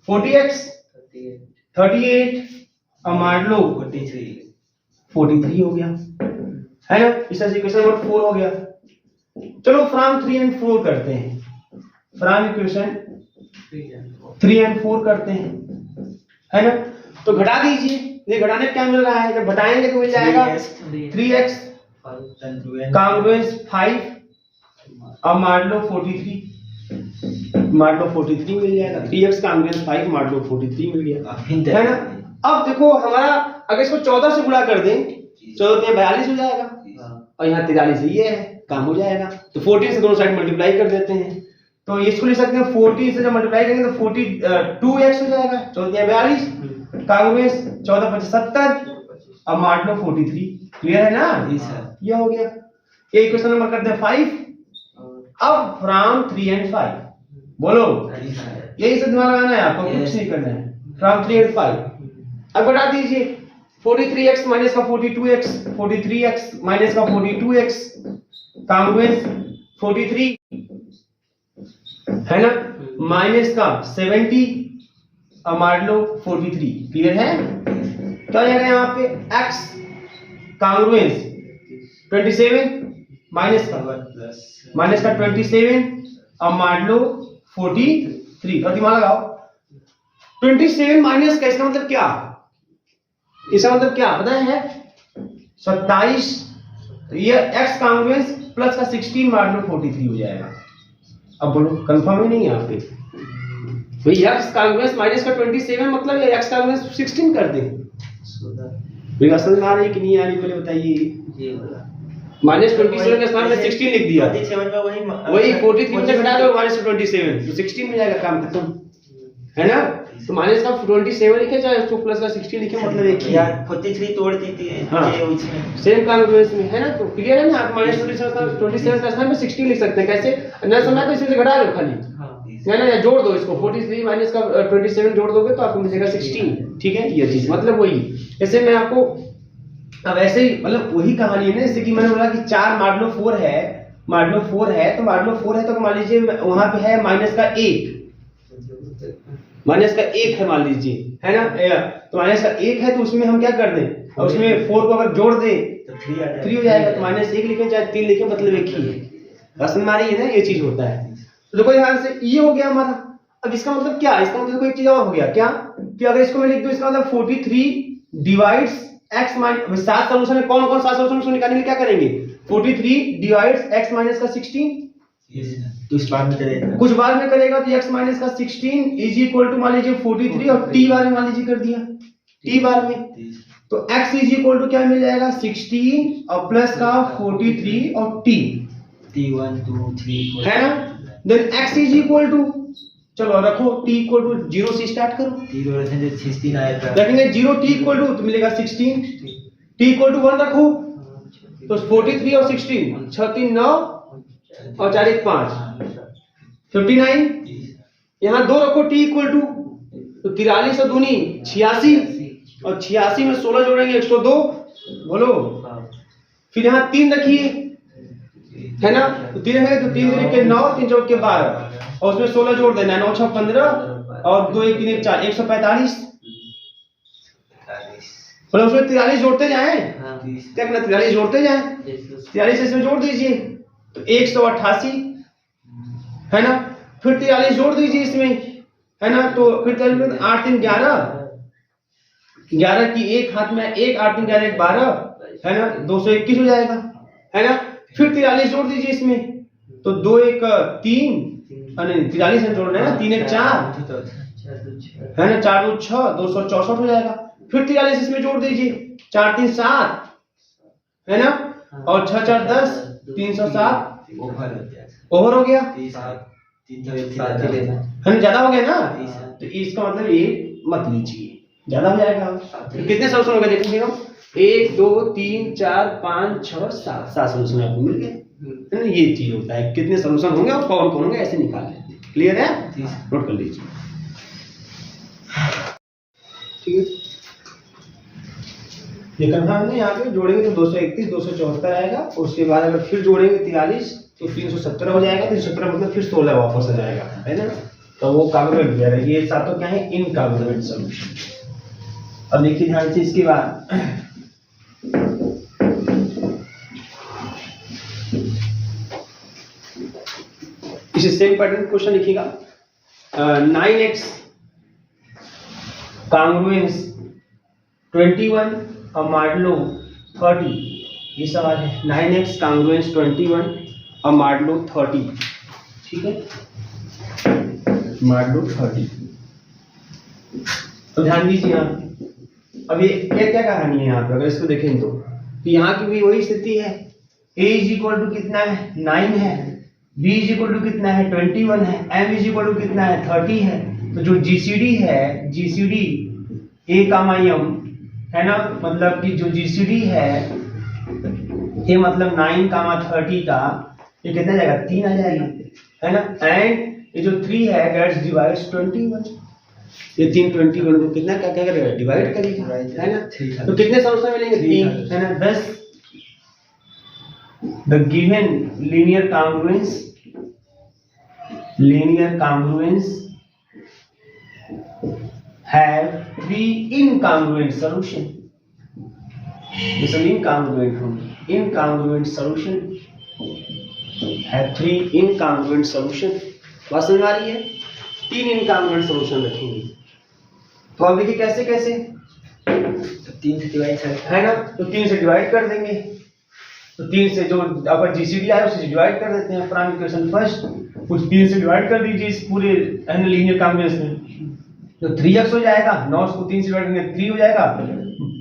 40x 38 और मान लो 43 हो गया, है ना। इस तरह से इक्वेशन नंबर 4 हो गया। चलो फ्रॉम 3 and 4 करते हैं, फ्रॉम इक्वेशन 3 and 4 करते हैं, है ना। तो घटा दीजिए, ये घटाने पे क्या मिल रहा है, जब घटाएंगे तो मिल जाएगा 3x कांग्रुएंस 5 और मान लो 43, मान लो 43 मिल जाएगा। 3x कांग्रुएंस 5 मान लो 43 मिल गया, है ना। अब देखो हमारा अगर इसको 14 से गुणा कर दें, 14 42 हो जाएगा और यहाँ 43 ये है, काम हो जाएगा। तो 14 से दोनों साइड मल्टीप्लाई कर देते हैं, तो इसको लिख सकते हैं 14 से जब मल्टीप्लाई करेंगे तो 42x हो जाएगा, 14 42 कांग्रुएंस 14 5 70 और मान लो 43। क्लियर है ना। जी सर। ये हो गया। ये इक्वेशन नंबर करते हैं 5। अब फ्रॉम 3 and 5 बोलो, यही सब दिमाग लगाना है आपको, कुछ नहीं करना है। फ्रॉम 3 and 5 अब बढ़ा दीजिए 43x माइनस का 42x, 43x माइनस का 42x कांग्रुएंस 43, है ना, माइनस का 70 और मान लो 43। क्लियर है। क्या जाएगा यहाँ पे x कांग्रुएंस 27 माइनस का 27 और मान लो 43। और दिमाग लगाओ 27 माइनस का इसका मतलब क्या, इसका मतलब क्या पता है 27, तो ये x कांग्रुएंस प्लस का 16 मान लो 43 हो जाएगा। अब बोलो कंफर्म ही नहीं है यहाँ पे भाई, x कांग्रुएंस माइनस का 27 मतलब ये x कांग्रुएंस 16 कर दें। मेरी बात समझ में आ रही कि नहीं आ रही, पहले बताइए। माइनस 27 के स्थान में 16 लिख दिया, वही 43 से घटा दो माइनस 27 तो 16 में जाएगा, काम खत्म, है ना। तो माइनस का 27 लिखे चाहे उसको प्लस का 16 लिखे, मतलब एक ही यार 43 तोड़ देती है। हाँ, सेम कांग्रुएंस में, है ना। तो क्लियर है ना। आप माइनस 27 के स्थान में 16 लिख सकते हैं। कैसे ना समझा तो इसमें से घटा लो खाली, है ना, या जोड़ दो इसको। 43 माइनस का 27 जोड़ दोगे तो आपको मिलेगा 16। ठीक है, ये चीज मतलब वही। जैसे मैं आपको अब ऐसे ही मतलब वही कहानी है ना, जैसे कि मैंने बोला कि 4 मान लो 4 है, मान लो 4 है तो मान लो 4 है तो मान लीजिए वहां पे है माइनस का 1, माइनस का 1 है मान लीजिए, है ना। तो माइनस का 1 है तो उसमें हम क्या कर दें, और उसमें 4 को अगर जोड़ दें तो 3 हो जाएगा। तो माइनस 1 लिखें चाहे 3 लिखें, मतलब एक ही है। रस्म मारी है ना, ये चीज होता है। तो देखो ध्यान से, ये हो गया हमारा। अब इसका मतलब क्या, इसका मतलब कोई चीज और हो गया क्या, कि अगर इसको मैं लिख दूं, इसका मतलब 43 डिवाइड्स x माइनस 7 सॉल्यूशन में कौन कौन 7 सॉल्यूशन निकालने के लिए क्या करेंगे, 43 डिवाइड्स x माइनस का 16, कुछ बाद में करेगा, कुछ बाद में करेगा तो x माइनस का 16 इज इक्वल टू मान लीजिए 43 और t बार में मान लीजिए कर दिया t बार में, तो x इज इक्वल टू क्या मिल जाएगा 16 और प्लस का 43 और t 1 2 3 है ना। Then x is equal to, चलो रखो t इक्वल टू 0 से स्टार्ट करो, 0 से 16 आएगा, रखेंगे 0 t इक्वल टू तो मिलेगा 16, t इक्वल टू 1 रखो तो 43 और 16 6 3 9 और 4 1 5 59, यहाँ 2 रखो t इक्वल टू तो 43 और 2 86 और 86 में 16 जोड़ेंगे 102, बोलो। फिर यहाँ 3 रखिए, है ना, तो 3 रखेंगे तो 3 लिख के 9 3 जोड़ के 12 और उसमें 16 जोड़ देना, 9 6 15 और 2 1 3 1 4 145, मतलब उसमें 43 जोड़ते जाएं, क्या करना 43 जोड़ते जाएं, 43 इसमें जोड़ दीजिए तो 188, है ना। फिर 43 जोड़ दीजिए इसमें, है ना, तो फिर 8 3 11 की एक हाथ में 1 8 3 11 1 12, है ना, 221 हो जाएगा, है ना। फिर 43 जोड़ दीजिए इसमें तो 2 1 3 नहीं 43 से जोड़ रहे हैं ना, 3 1 4 है ना, 4 2 6 264 हो जाएगा। फिर 43 इसमें जोड़ दीजिए 4 3 7 है ना, और 6 4 10 307 ओवर हो गया, है ना, ज्यादा हो गया ना, तो इसका मतलब ये मत लीजिए, ज्यादा हो जाएगा। तो कितने सॉल्यूशन हो गए देखोगे हम, 1 2 3 4 5 6 7 सॉल्यूशन आपको मिल गए, है ना। ये चीज होता है, कितने सॉल्यूशन होंगे और कौन कौन होंगे ऐसे निकाल लेते हैं। क्लियर है, नोट कर लीजिए, ठीक है। ये कंफर्म नहीं, यहाँ पे जोड़ेंगे तो 231 274 आएगा, उसके बाद अगर फिर जोड़ेंगे 43 तो 317 हो जाएगा, 317 मतलब फिर 16 वापस आ जाएगा, है ना। तो वो कांग्रुएंट दिया है, ये सातों क्या है, इनकांग्रुएंट सॉल्यूशन। अब देखिए ध्यान से इसके बाद इसे सेम पैटर्न क्वेश्चन लिखिएगा। 9x कांग्रुएंस 21 और मॉडुलो 30, ये सवाल है। 9x कांग्रुएंस 21 और मॉडुलो 30, ठीक है, मॉडुलो 30। तो ध्यान दीजिए यहाँ अब ये क्या कहानी है यहाँ पे, अगर इसको देखें तो यहाँ की भी वही स्थिति है। a इज इक्वल टू कितना है, 9 है, b इज इक्वल टू कितना है, 21 है, m इज इक्वल टू कितना है, 30 है। तो जो जीसीडी है, जीसीडी a कामा m है ना, मतलब कि जो जीसीडी है ये मतलब 9 कामा 30 का ये कितना जाएगा, 3 आ जाएगा, है ना। एंड ये जो 3 है दैट्स डिवाइड्स 21, ये 3 21 को कितना क्या करेगा, डिवाइड करेगा, है ना। तो कितने सॉल्यूशन मिलेंगे, 3, है ना। Thus the given linear congruence have 3 incongruent solution। this is incongruent solution have 3 incongruent solution। बात समझ आ रही है, 3 incongruent solution रखेंगे। तो अब देखिए कैसे कैसे, तो 3 से डिवाइड है ना, तो 3 से डिवाइड कर देंगे। तो 3 से जो अपर जीसीडी आया उसे डिवाइड कर देते हैं। प्राइम इक्वेशन फर्स्ट, कुछ 3 से डिवाइड कर दीजिए इस पूरे लीनियर कॉम्बिनेशन में, तो 3x हो जाएगा, 9 को 3 से डिवाइड करेंगे 3 हो जाएगा,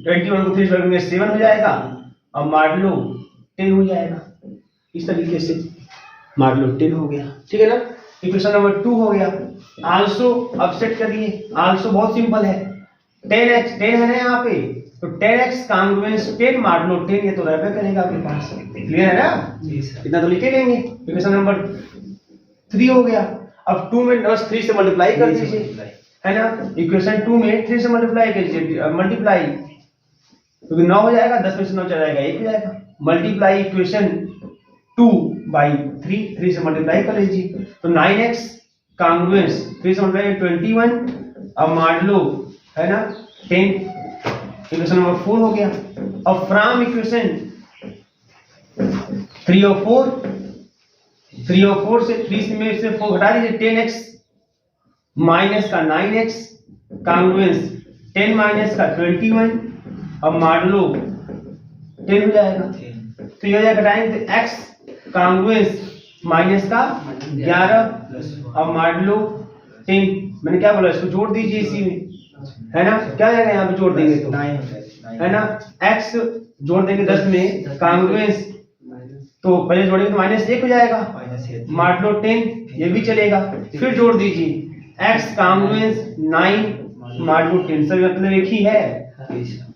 21 को 3 से डिवाइड करेंगे 7 हो जाएगा, और मॉडुलो 10 हो जाएगा। इस तरीके से मॉडुलो 10 हो गया, ठीक है ना। इक्वेशन नंबर 2 हो गया। आल्सो अपसेट करिए, आल्सो बहुत सिंपल है, 10x 10 है ना यहाँ पे, तो 10x कांग्रुएंस 10 मॉडुलो 10, ये तो रहबे करेगा आपके पास, क्लियर है ना। इतना तो लिखे लेंगे। इक्वेशन नंबर 3 हो गया। अब 2 में बस 3 से मल्टीप्लाई कर दीजिए, है ना। इक्वेशन 2 में 3 से मल्टीप्लाई कीजिए, मल्टीप्लाई, क्योंकि 9 हो जाएगा, 10 में से 9 चला जाएगा, 1 हो जाएगा। मल्टीप्लाई इक्वेशन 2 बाई 3 से मल्टीप्लाई कर लीजिए, तो 9x कांग्रुएंस 3 से मल्टीप्लाई 21 और मॉडुलो, है ना, 10। इक्वेशन नंबर 4 हो गया। अब फ्रॉम इक्वेशन 3 और 4 से 3 में से 4 घटा दीजिए, 10x माइनस का 9x कांग्रुएंस 10 माइनस का 21 और मॉडुलो 10 हो जाएगा। तो ये हो जाएगा, घटाएंगे तो x कांग्रुएंस माइनस का 11 और मॉडुलो 10। मैंने क्या बोला, इसको जोड़ दीजिए इसी में, है ना। क्या जाएगा यहाँ पे जोड़ देंगे तो 9 है ना, x जोड़ देंगे 10 में कांग्रुएंस, तो पहले जोड़ेंगे तो -1 हो जाएगा, मॉडुलो 10 ये भी चलेगा। फिर जोड़ दीजिए x कांग्रुएंस 9 मॉडुलो 10, सब मतलब एक ही है।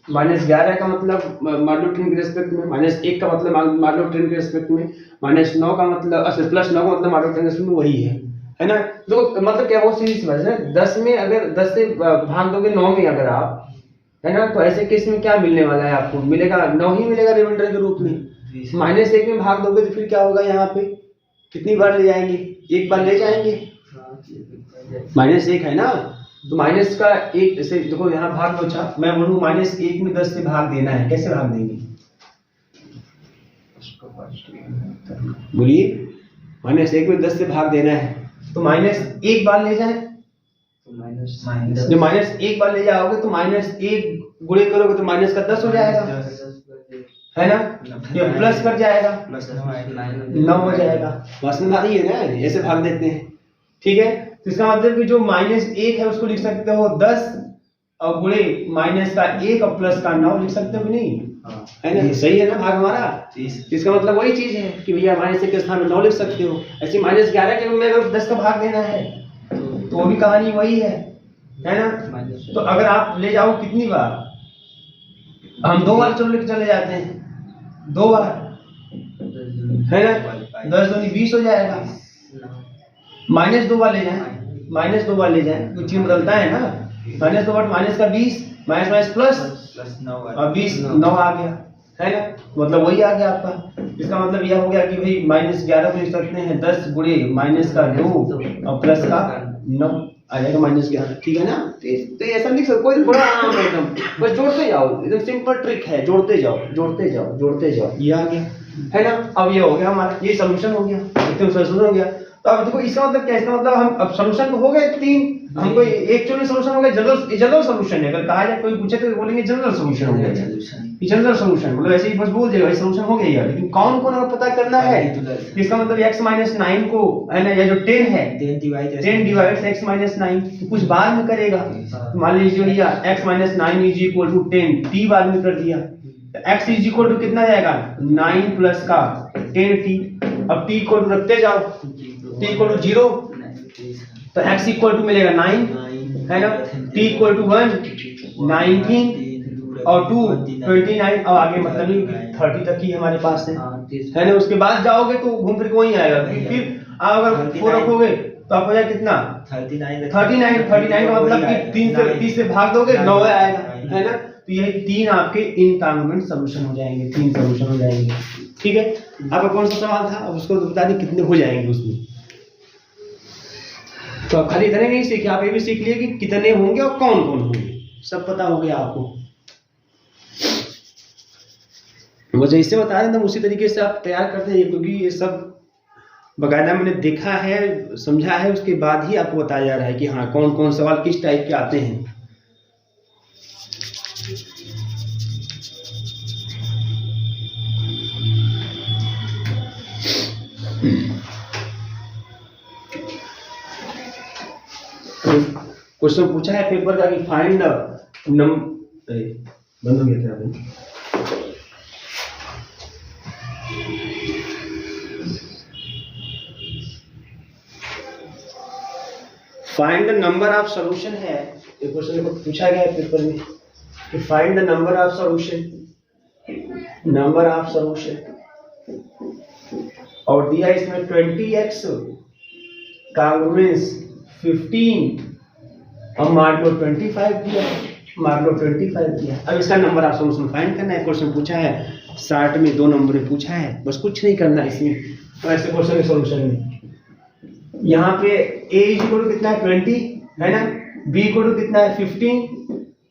-11 का मतलब मॉडुलो 10 के रिस्पेक्ट में, -1 का मतलब मॉडुलो 10 के रिस्पेक्ट में, -9 का मतलब +9 का मतलब मॉडुलो 10 के रिस्पेक्ट में, वही है ना। तो मतलब क्या वो सीरीज समझ रहे हैं, 10 में अगर 10 से भाग दोगे 9 में अगर आप, है ना, तो ऐसे केस में क्या मिलने वाला है आपको, मिलेगा 9 ही मिलेगा रिमाइंडर के रूप में। -1 में भाग दोगे तो फिर क्या होगा, यहाँ पे कितनी बार ले जाएंगे, एक बार ले जाएंगे, -1 है ना, तो माइनस का 1 जैसे देखो यहाँ भाग दो, अच्छा मैं बोलूँ -1 में 10 से भाग देना है, कैसे भाग देंगे, बोलिए। -1 में 10 से भाग देना है तो -1 बार ले जाए, जो -1 बार ले जाओगे तो -1 गुणे करोगे तो माइनस का 10 हो जाएगा, है ना, ये प्लस कर जाएगा 9 हो जाएगा। बात समझ आ रही है ना, ऐसे भाग देते हैं, ठीक है। तो इसका मतलब कि जो -1 है उसको लिख सकते हो 10 और गुणे माइनस का 1 और प्लस का 9 लिख सकते हो कि नहीं, है ना, सही है ना भाग हमारा। इसका मतलब वही चीज है कि भैया -1 के स्थान में 9 लिख सकते हो। ऐसे -11 के में अगर 10 का भाग देना है तो वो भी कहानी वही है ना। तो अगर आप ले जाओ कितनी बार, हम 2 बार चलो लेके चले जाते हैं, 2 बार, है ना, 10 दूनी 20 हो जाएगा। -2 बार ले जाए, -2 बार ले जाए तो चिन्ह बदलता है ना, माइनस तो माइनस का 20 माइनस माइनस प्लस प्लस 9 और 20 9 आ गया है ना, मतलब वही आ गया आपका। इसका मतलब यह हो गया कि भाई -11 को लिख सकते हैं 10 गुणे माइनस का 2 और प्लस का 9 आ जाएगा -11, ठीक है ना। तो ऐसा लिख सकते, कोई बड़ा आम है एकदम, बस जोड़ते जाओ, एकदम सिंपल ट्रिक है, जोड़ते जाओ जोड़ते जाओ जोड़ते जाओ, ये आ गया है ना। अब ये हो गया हमारा, ये सॉल्यूशन हो गया, सॉल्यूशन हो गया। तो अब देखो इसका मतलब क्या है, इसका मतलब हम अब सॉल्यूशन हो गए 3, हमको एक्चुअली सॉल्यूशन हो गया जनरल सॉल्यूशन है। अगर कहा जाए कोई पूछे तो बोलेंगे जनरल सॉल्यूशन हो गया, जनरल सॉल्यूशन मतलब ऐसे ही बस बोल देगा सॉल्यूशन हो गया। लेकिन कौन कौन हमें पता करना है, इसका मतलब x - 9 को है ना, ये जो 10 है 10 डिवाइड्स x - 9 कुछ बाद में करेगा। मान लीजिए भैया x - 9 = 10, t बाद में कर दिया, तो x = कितना जाएगा 9 प्लस का 10t। अब t को रखते जाओ, t = 0 तो x = मिलेगा 9 है ना, t = 1 19 और 2 29 और आगे मतलब 30 तक ही हमारे पास है ना। उसके बाद जाओगे तो घूम फिर के वहीं आएगा, फिर आप अगर 4 रखोगे तो आप हो जाए कितना 39 का मतलब कि 30 से भाग दोगे 9 आएगा है ना। तो यही 3 आपके इनकॉन्ग्रुएंट सॉल्यूशन हो जाएंगे, 3 सॉल्यूशन हो जाएंगे, ठीक है। आपका कौन सा सवाल था, अब उसको बता दें कितने हो जाएंगे उसमें। तो खाली इतने नहीं सीखे, आप ये भी सीख लिए कि कितने होंगे और कौन कौन होंगे, सब पता हो गया आपको। वो जैसे बता रहे थे उसी तरीके से आप तैयार करते हैं, क्योंकि ये सब बकायदा मैंने देखा है समझा है, उसके बाद ही आपको बताया जा रहा है कि हाँ कौन कौन सवाल किस टाइप के आते हैं। क्वेश्चन पूछा है पेपर का कि फाइंड बंद हो गया था अभी। Find the number of solution है, ये क्वेश्चन को पूछा गया है पेपर में कि find the number of solution, और दिया इसमें 20x कांग्रुएंस 15 और मार्क लो 25 दिया, अब इसका नंबर ऑफ सॉल्यूशन फाइंड करना है। क्वेश्चन पूछा है 60 में 2 नंबर पूछा है, बस कुछ नहीं करना इसमें। तो ऐसे क्वेश्चन के सॉल्यूशन में यहाँ पे a = कितना है 20 है ना, b = कितना है 15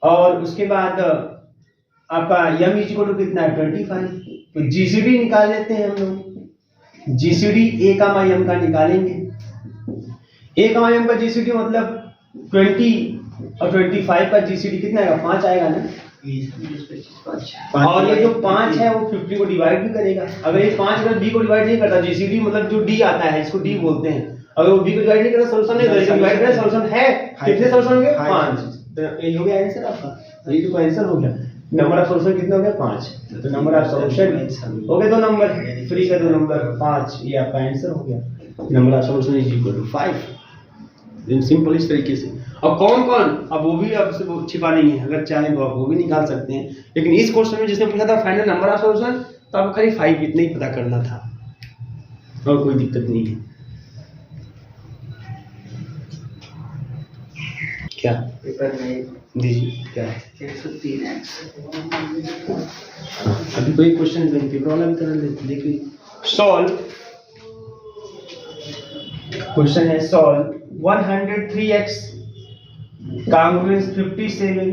और उसके बाद आपका m = कितना है 25। तो जीसीडी निकाल लेते हैं हम लोग, जीसीडी a, m का निकालेंगे। a, m का जीसीडी मतलब 20 और 25 का जीसीडी कितना आएगा 5 आएगा ना, और ये जो 5 है वो 50 को डिवाइड भी करेगा। अगर ये 5 अगर b को डिवाइड नहीं करता, जीसीडी मतलब जो d आता है इसको d बोलते हैं, अगर वो b को डिवाइड नहीं करता सॉल्यूशन नहीं करेगा, डिवाइड करेगा सॉल्यूशन है। कितने सॉल्यूशन होंगे 5, तो ये हो गया आंसर आपका, ये तो आंसर हो गया। नंबर ऑफ सॉल्यूशन कितना हो गया 5, तो नंबर ऑफ सॉल्यूशन हो गए 2 नंबर, फ्री का 2 नंबर 5, ये आपका आंसर हो गया। Number of solution = 5, in simple इस तरीके से। अब कौन कौन, अब वो भी अब से छिपा नहीं है, अगर चाहें तो आप वो भी निकाल सकते हैं, लेकिन इस क्वेश्चन में जिसने पूछा था फाइनल नंबर ऑफ सॉल्यूशन, तो आपको खाली 5 इतना ही पता करना था और कोई दिक्कत नहीं है। क्या पेपर में दीजिए क्या है 103x अभी कोई क्वेश्चन नहीं, पेपर वाला भी तरह देखिए। सॉल्व क्वेश्चन है, सॉल्व 103x कांग्रुएंस 57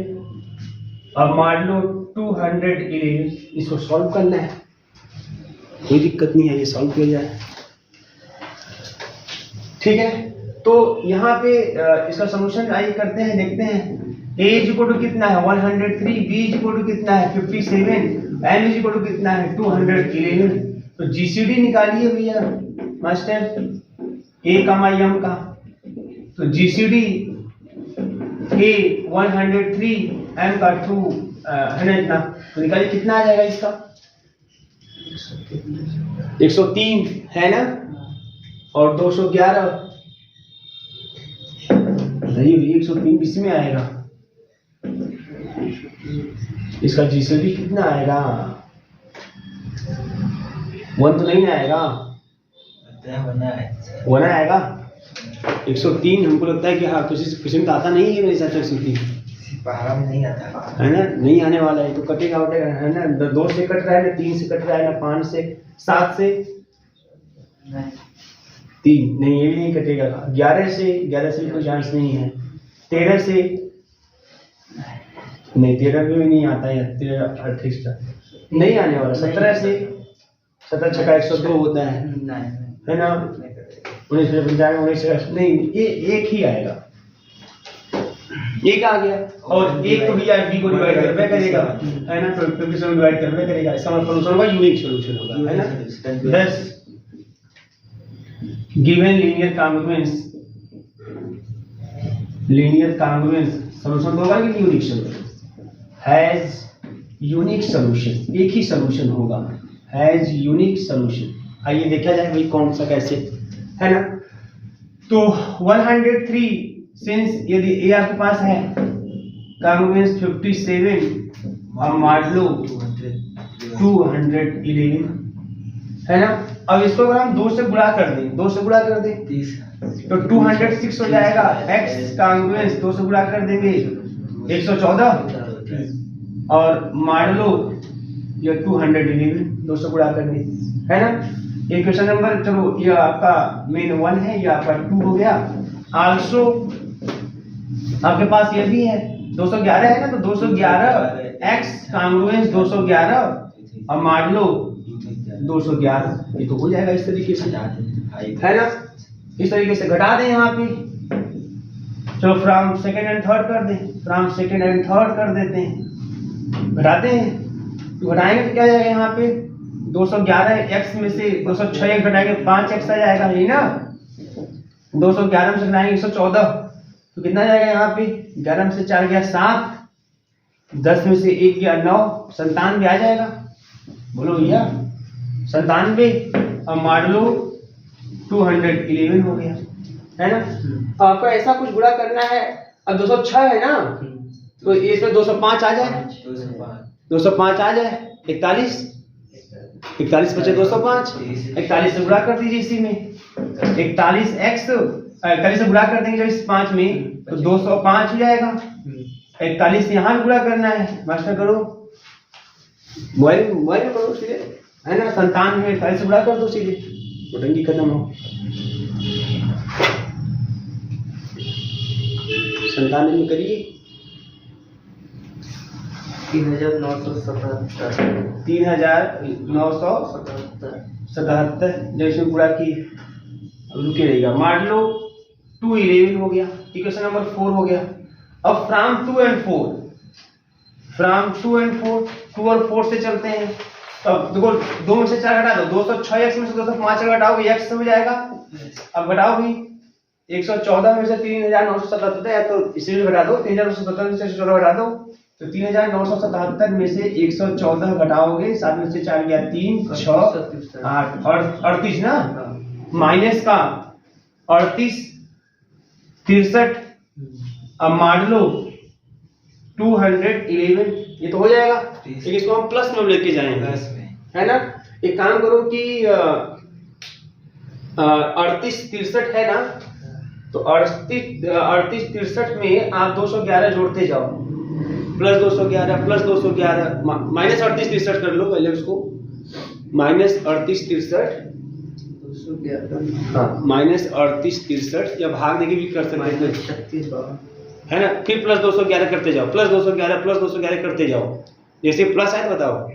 अब मॉडुलो 211, इसको सॉल्व करना है, कोई दिक्कत नहीं है, ये सॉल्व किया जाए, ठीक है। तो यहाँ पे इसका सॉल्यूशन आइए करते हैं, देखते हैं। a = कितना है 103, b = कितना है 57, m = कितना है 211। तो जीसीडी निकालिए भैया मास्टर a, m का। तो जीसीडी a 103, m का 2 है ना इतना, तो निकालिए कितना आ जाएगा इसका 103 है ना, और 211 नहीं, 103 इसमें आएगा, इसका जीसीडी कितना आएगा 1 तो नहीं आएगा, 1 1 आएगा 103 हमको लगता है कि हाँ किसी में तो आता नहीं है मेरे साथ 103 पहाड़ा में नहीं आता है ना, नहीं आने वाला है तो कटेगा उटेगा है ना, 2 से कट रहा है ना, 3 से कट रहा है ना, 5 से, 7 से 3 नहीं, ये भी नहीं कटेगा, 11 से भी कोई चांस नहीं है, 13 से नहीं, 13 में भी नहीं आता है, 13 38 नहीं आने वाला, 17 से 17 छक्का 102 होता है ना, 19 नहीं, ये एक ही आएगा, एक आ गया और एक तो भी बी को डिवाइड करवे करेगा है ना, 50 से डिवाइड करवे करेगा, इसका मतलब सॉल्यूशन होगा यूनिक सॉल्यूशन होगा है ना। 10 गिवन लीनियर कांग्रुएंस सॉल्यूशन होगा कि unique solution, has unique solution, एक ही सॉल्यूशन होगा, हैज यूनिक सॉल्यूशन। आइए देखा जाए भाई कौन सा कैसे है ना। तो 103 सिंस यदि ए आपके पास है कांग्रुएंस 57 और मॉडुलो 211 है ना। अब इसको अगर हम 2 से गुणा कर दें 30 तो 206 हो जाएगा, x कांग्रुएंस 2 से गुणा कर देंगे 114 और मॉडुलो ये 211 2 से गुणा करने है ना। ये क्वेश्चन नंबर, चलो ये आपका मेन 1 है, ये आपका 2 हो गया। आल्सो आपके पास ये भी है 211 है ना, तो 211 x कांग्रुएंस 211 और मॉडुलो 211, ये तो हो जाएगा इस तरीके से है ना। इस तरीके से घटा दें यहाँ पे, चलो फ्रॉम सेकंड एंड थर्ड कर देते हैं, घटाते हैं तो घटाएंगे तो क्या जाएगा यहाँ पे 211 x में से 206 घटाएंगे 5x आ जाएगा, यही ना। 211 में से घटाएंगे 114 तो कितना जाएगा यहाँ पे, 11 में से 4 गया 7, 10 में से 1 गया 9, 97 आ जाएगा, बोलो भैया 97 और मॉडुलो 211 हो गया है ना। आपको ऐसा कुछ गुणा करना है, अब 206 है ना, तो इसमें 205 आ जाए, 205 आ जाए, 41 बचे 205, 41 से गुणा कर दीजिए इसी में, 41 से गुणा कर देंगे जब इस 5 में तो 205 हो जाएगा, 41 यहाँ गुणा करना है, मास्टर करो मोबाइल करो सीधे है ना, 97 में 41 से गुणा कर दो सीधे, बटन खत्म हो, 97 में करिए 3977 जब इसमें पूरा की रुके रहेगा। मॉडुलो 211 हो गया, इक्वेशन नंबर 4 हो गया। अब फ्रॉम 2 और 4 से चलते हैं, तब देखो 2 में से 4 घटा दो, 206x में से 205 घटाओगे x हो जाएगा। अब घटाओ भी 114 में से 3977 है, तो इसे घटा दो, 3977 में से 114 घटा दो, तो 3977 में से 114 घटाओगे, 7 में से 4 गया 3 6 8 और 38 ना, माइनस का 38 63 अब मॉडुलो 211, ये तो हो जाएगा। लेकिन इसको हम प्लस में लेके जाएंगे है ना। एक काम करो कि 38 63 है ना, तो 38 63 में आप 211 जोड़ते जाओ, प्लस 211 माइनस 38 63 कर लो पहले उसको, माइनस 38 63 हाँ, माइनस 38 63 या भाग देके भी कर सकते हैं है ना। फिर प्लस 211 करते जाओ, प्लस 211 करते जाओ, जैसे प्लस है बताओ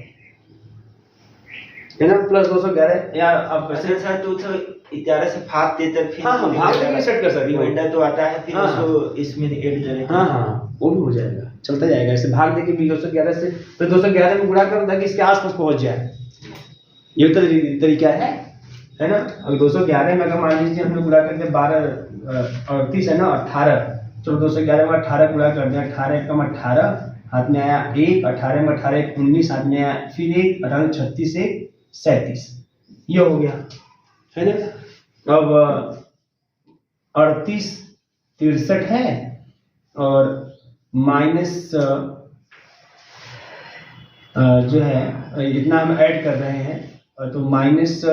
है ना, प्लस 211 या अब वैसे सर तो 11 से भाग देते फिर हाँ भाग देके सेट कर सकती हो, तो आता है फिर उसको इसमें ऐड करें, हाँ वो भी हो जाएगा, चलता जाएगा ऐसे भाग देके भी 211 से, फिर 211 में गुणा करो ताकि इसके आसपास पहुंच जाए, ये तो तरीका है ना। अब 211 में अगर मान लीजिए हमने गुणा करके 12 38 है ना 18, चलो 211 में 18 गुणा कर दिया, 18 कम 18 हाथ में आया 1, 18 में 18 19 हाथ में आया फिर 1, 18 36 1 37, ये हो गया है ना। अब 38 63 है और माइनस जो है इतना हम ऐड कर रहे हैं, तो माइनस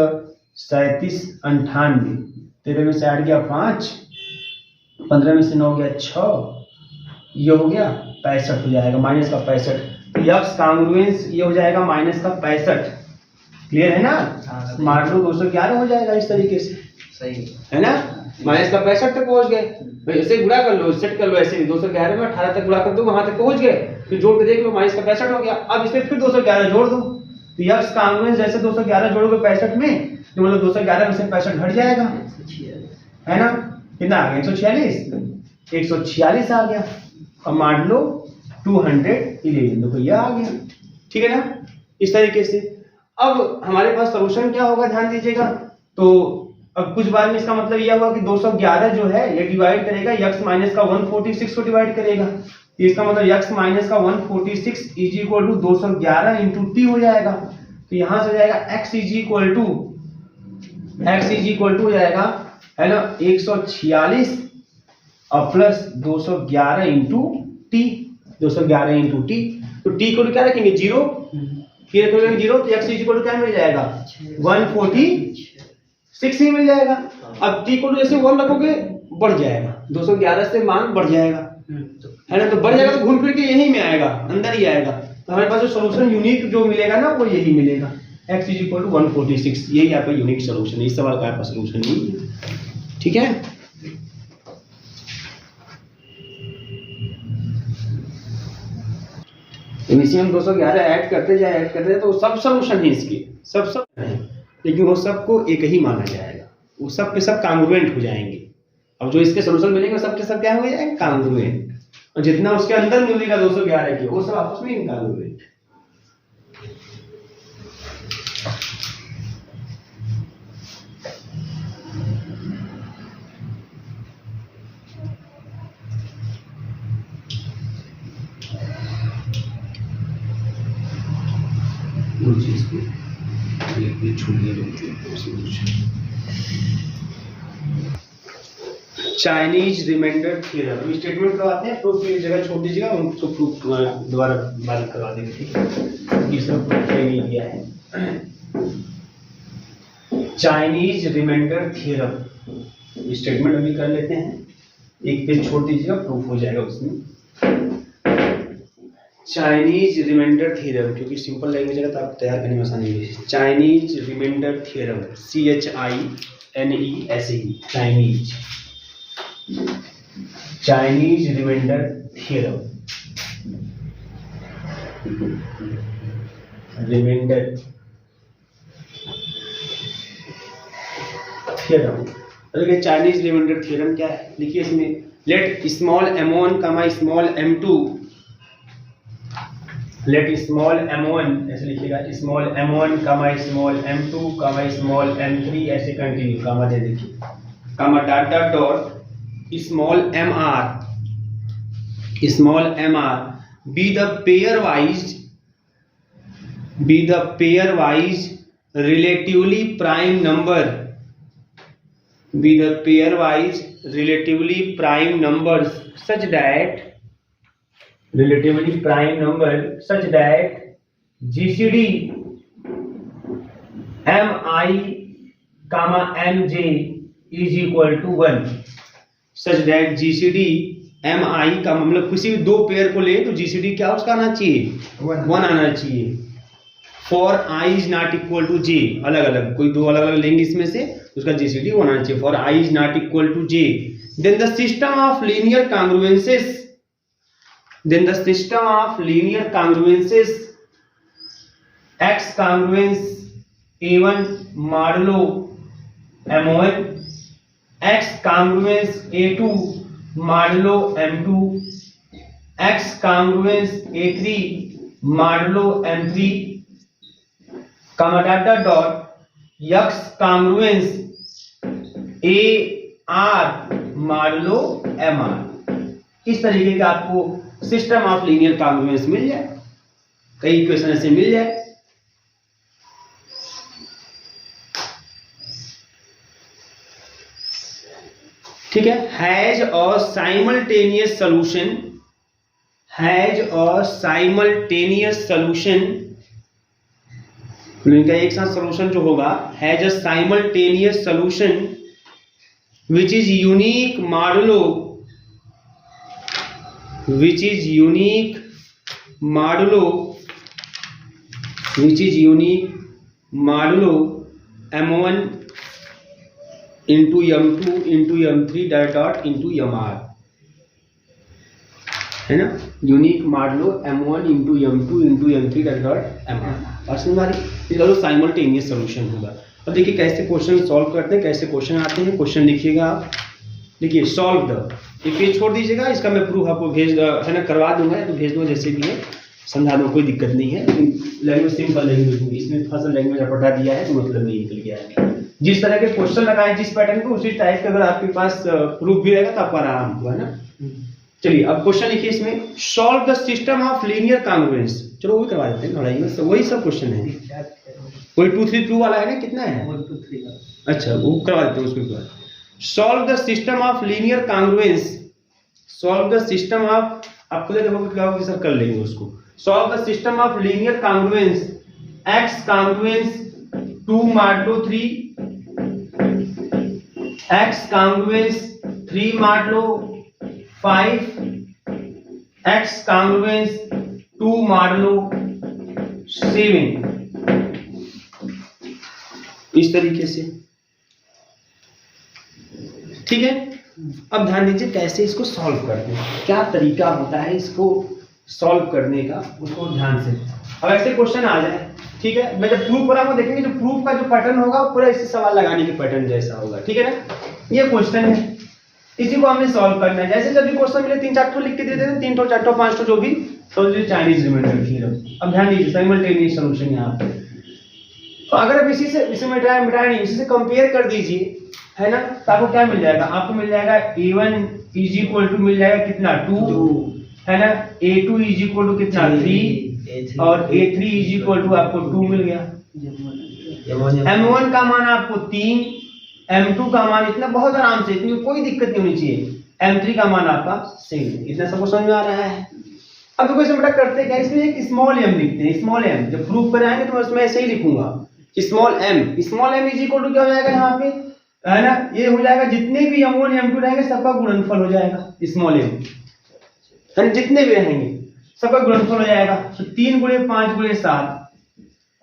37 98, 13 में से ऐड किया 5 15 में से 9 गया 6, ये हो गया 65 हो जाएगा, माइनस का 65। तो यक्स कांग्रुएंस ये हो जाएगा माइनस का 65। क्लियर है ना? मान लो 211 हो जाएगा इस तरीके से, सही है ना? माइनस का 65 तक पहुंच गए। भाई ऐसे गुणा कर लो, सेट कर लो, ऐसे 211 में 18 तक गुणा कर दो, वहां तक पहुंच गए। फिर जोड़ के देख लो, माइनस का 65 हो गया। अब इसमें फिर 211 जोड़ दो, तो यक्स कांग्रुएंस जैसे 211 जोड़ोगे 65 में, तो मतलब 211 में से 65 घट जाएगा, है ना? कितना आ गया? 146, 146 आ गया। अब मान लो 211, देखो ये आ गया, ठीक है ना? इस तरीके से अब हमारे पास सॉल्यूशन क्या होगा, ध्यान दीजिएगा। तो अब कुछ बार में इसका मतलब यह हुआ कि 211 जो है ये डिवाइड करेगा x माइनस का 146 को डिवाइड करेगा। तो इसका मतलब x माइनस का 146 is equal to 211 into T हो जाएगा। तो यहां से हो जाएगा x इज इक्वल टू हो जाएगा, है ना, 146 और plus 211 into T, 211 into T. तो टी को क्या रखेंगे? 0, फिर रखेंगे 0, तो x इज इक्वल टू क्या मिल जाएगा? 146 ही मिल जाएगा। अब टी को जैसे 1 रखोगे बढ़ जाएगा, 211 से मान बढ़ जाएगा, है ना? तो बढ़ जाएगा तो घूम फिर के यही में आएगा, अंदर ही आएगा। तो हमारे पास जो सॉल्यूशन यूनिक जो मिलेगा ना, वो यही मिलेगा, x इज इक्वल टू 146। यही आपका यूनिक सॉल्यूशन है। इस सवाल का आपका सॉल्यूशन नहीं है, ठीक है? इसी हम 211 ऐड करते जाए तो सब सॉल्यूशन है इसके, सब है, लेकिन वो सबको एक ही माना जाएगा, वो सब के सब कांग्रुएंट हो जाएंगे। अब जो इसके सॉल्यूशन मिलेंगे सब के सब क्या हो जाएंगे? कांग्रुएंट। और जितना उसके अंदर मिलेगा 211 के, वो सब आपस में इनकांग्रुएंट। चाइनीज रिमाइंडर थ्योरम स्टेटमेंट करवाते हैं, प्रूफ की जगह छोड़ दीजिएगा, उनको प्रूफ दोबारा बात करवा देंगे, ठीक है? ये सब प्रूफ नहीं दिया है। चाइनीज रिमाइंडर थ्योरम स्टेटमेंट अभी कर लेते हैं, एक पेज छोड़ दीजिएगा, प्रूफ हो जाएगा उसमें। चाइनीज रिमाइंडर थ्योरम, क्योंकि सिंपल लैंग्वेज है तो आप तैयार करने में आसानी होगी। Chinese remainder theorem, CHINESE, Chinese remainder theorem, remainder theorem. देखिए चाइनीज रिमाइंडर थ्योरम क्या है, लिखिए इसमें, लेट स्मॉल m1 कमा small m2, let small m1 ऐसे लिखिएगा, स्मॉल m1 कमा स्मॉल m2 कमा स्मॉल m3 ऐसे कंटिन्यू, कामा दे देखिए, comma dot dot dot small mr be the pairwise relatively prime number, be the pairwise relatively prime numbers such that GCD mi comma mj is equal to 1, such that GCD mi का मतलब किसी भी दो pair को ले तो GCD क्या उसका आना चाहिए? 1 आना चाहिए। For i is not equal to j, अलग अलग कोई दो अलग अलग लेंगे इसमें से, उसका GCD 1 आना चाहिए। For i is not equal to j, then the system of linear congruences x congruence a1 modulo m1, x congruence a2 modulo m2, x congruence a3 modulo m3, comma dot dot dot x congruence ar modulo mr। इस तरीके का आपको system of linear congruence मिल जाए, कई equation ऐसे मिल जाए। ठीक है, हैज और साइमल्टेनियस सॉल्यूशन, इनका एक साथ सॉल्यूशन जो होगा, has a simultaneous solution which is unique modulo which is unique modulo m1 into m2 into m3 dot into mr, है ना, unique modulo m1 into m2 into m3 dot mr। और हमारी इसका साइमल्टेनियस सोल्यूशन होगा। अब देखिए कैसे question solve करते हैं, कैसे क्वेश्चन आते हैं। क्वेश्चन लिखिएगा आप, देखिए सॉल्व द, ये पेज छोड़ दीजिएगा, इसका मैं प्रूफ आपको भेज है ना करवा दूंगा, तो भेज दो जैसे भी है, समझा दो, कोई दिक्कत नहीं है। लैंग्वेज सिंपल लैंग्वेज होगी, इसमें थोड़ा सा लैंग्वेज रपटा दिया है तो मतलब नहीं निकल गया है। जिस तरह के क्वेश्चन लगाए जिस पैटर्न को, उसी टाइप का अगर आपके पास प्रूफ भी रहेगा तो आपको आराम होगा ना। चलिए अब क्वेश्चन लिखिए इसमें, solve the system of linear congruence. चलो वो भी करवा देते हैं लड़ाई में, वही सब क्वेश्चन है, वही 2 3 2 वाला है ना, कितना है 1 2 3 का। अच्छा वो करवा देते हैं उसके बाद। Solve the system of linear congruence, solve the system of, आपको देखोगे क्या होगा, सब कर लेंगे उसको। Solve the system of linear congruence x congruence 2 modulo 3, x congruence 3 modulo 5, x congruence 2 modulo 7, इस तरीके से, ठीक है। अब ध्यान दीजिए कैसे इसको सॉल्व करते हैं, क्या तरीका होता है इसको सॉल्व करने का, उसको ध्यान से। अब ऐसे क्वेश्चन आ जाए, ठीक है, मैं जब प्रूफ कराऊंगा देखेंगे, जो प्रूफ का जो पैटर्न होगा वो पूरा इसी सवाल लगाने के पैटर्न जैसा होगा, ठीक है ना। ये क्वेश्चन है, इसी को हमें सॉल्व करना है। जैसे जब भी क्वेश्चन मिले 3-4 ठो लिख के दे देते हैं, 3 ठो 4 ठो 5 ठो जो भी, तो जो चाइनीज रिमाइंडर थ्योरम। अब ध्यान दीजिए साइमल्टेनियस सॉल्यूशन यहाँ पे, तो अगर आप इसी में मिटाया नहीं, इसी से कंपेयर कर दीजिए, है ना, तो आपको क्या मिल जाएगा, आपको मिल जाएगा a1 इज इक्वल टू मिल जाएगा कितना 2, है ना, a2 इज इक्वल टू कितना 3 और a3 इज इक्वल टू आपको 2 मिल गया। m1 का मान आपको 3, m2 का मान इतना, बहुत आराम से, इतनी कोई दिक्कत नहीं होनी चाहिए, m3 का मान आपका 6, इतना सबको समझ में आ रहा है। अब तो क्वेश्चन बेटा करते क्या, इसमें एक स्मॉल m लिखते हैं, स्मॉल m, जब प्रूफ कराएंगे तो मैं उसमें ऐसे ही लिखूंगा small m is equal to क्या हो जाएगा यहाँ पे, है ना, ये हो जाएगा जितने भी m1 m2 रहेंगे सबका गुणनफल हो जाएगा, स्मॉल m, है ना, जितने भी रहेंगे सबका गुणनफल हो जाएगा, तो 3 गुणे 5 गुणे 7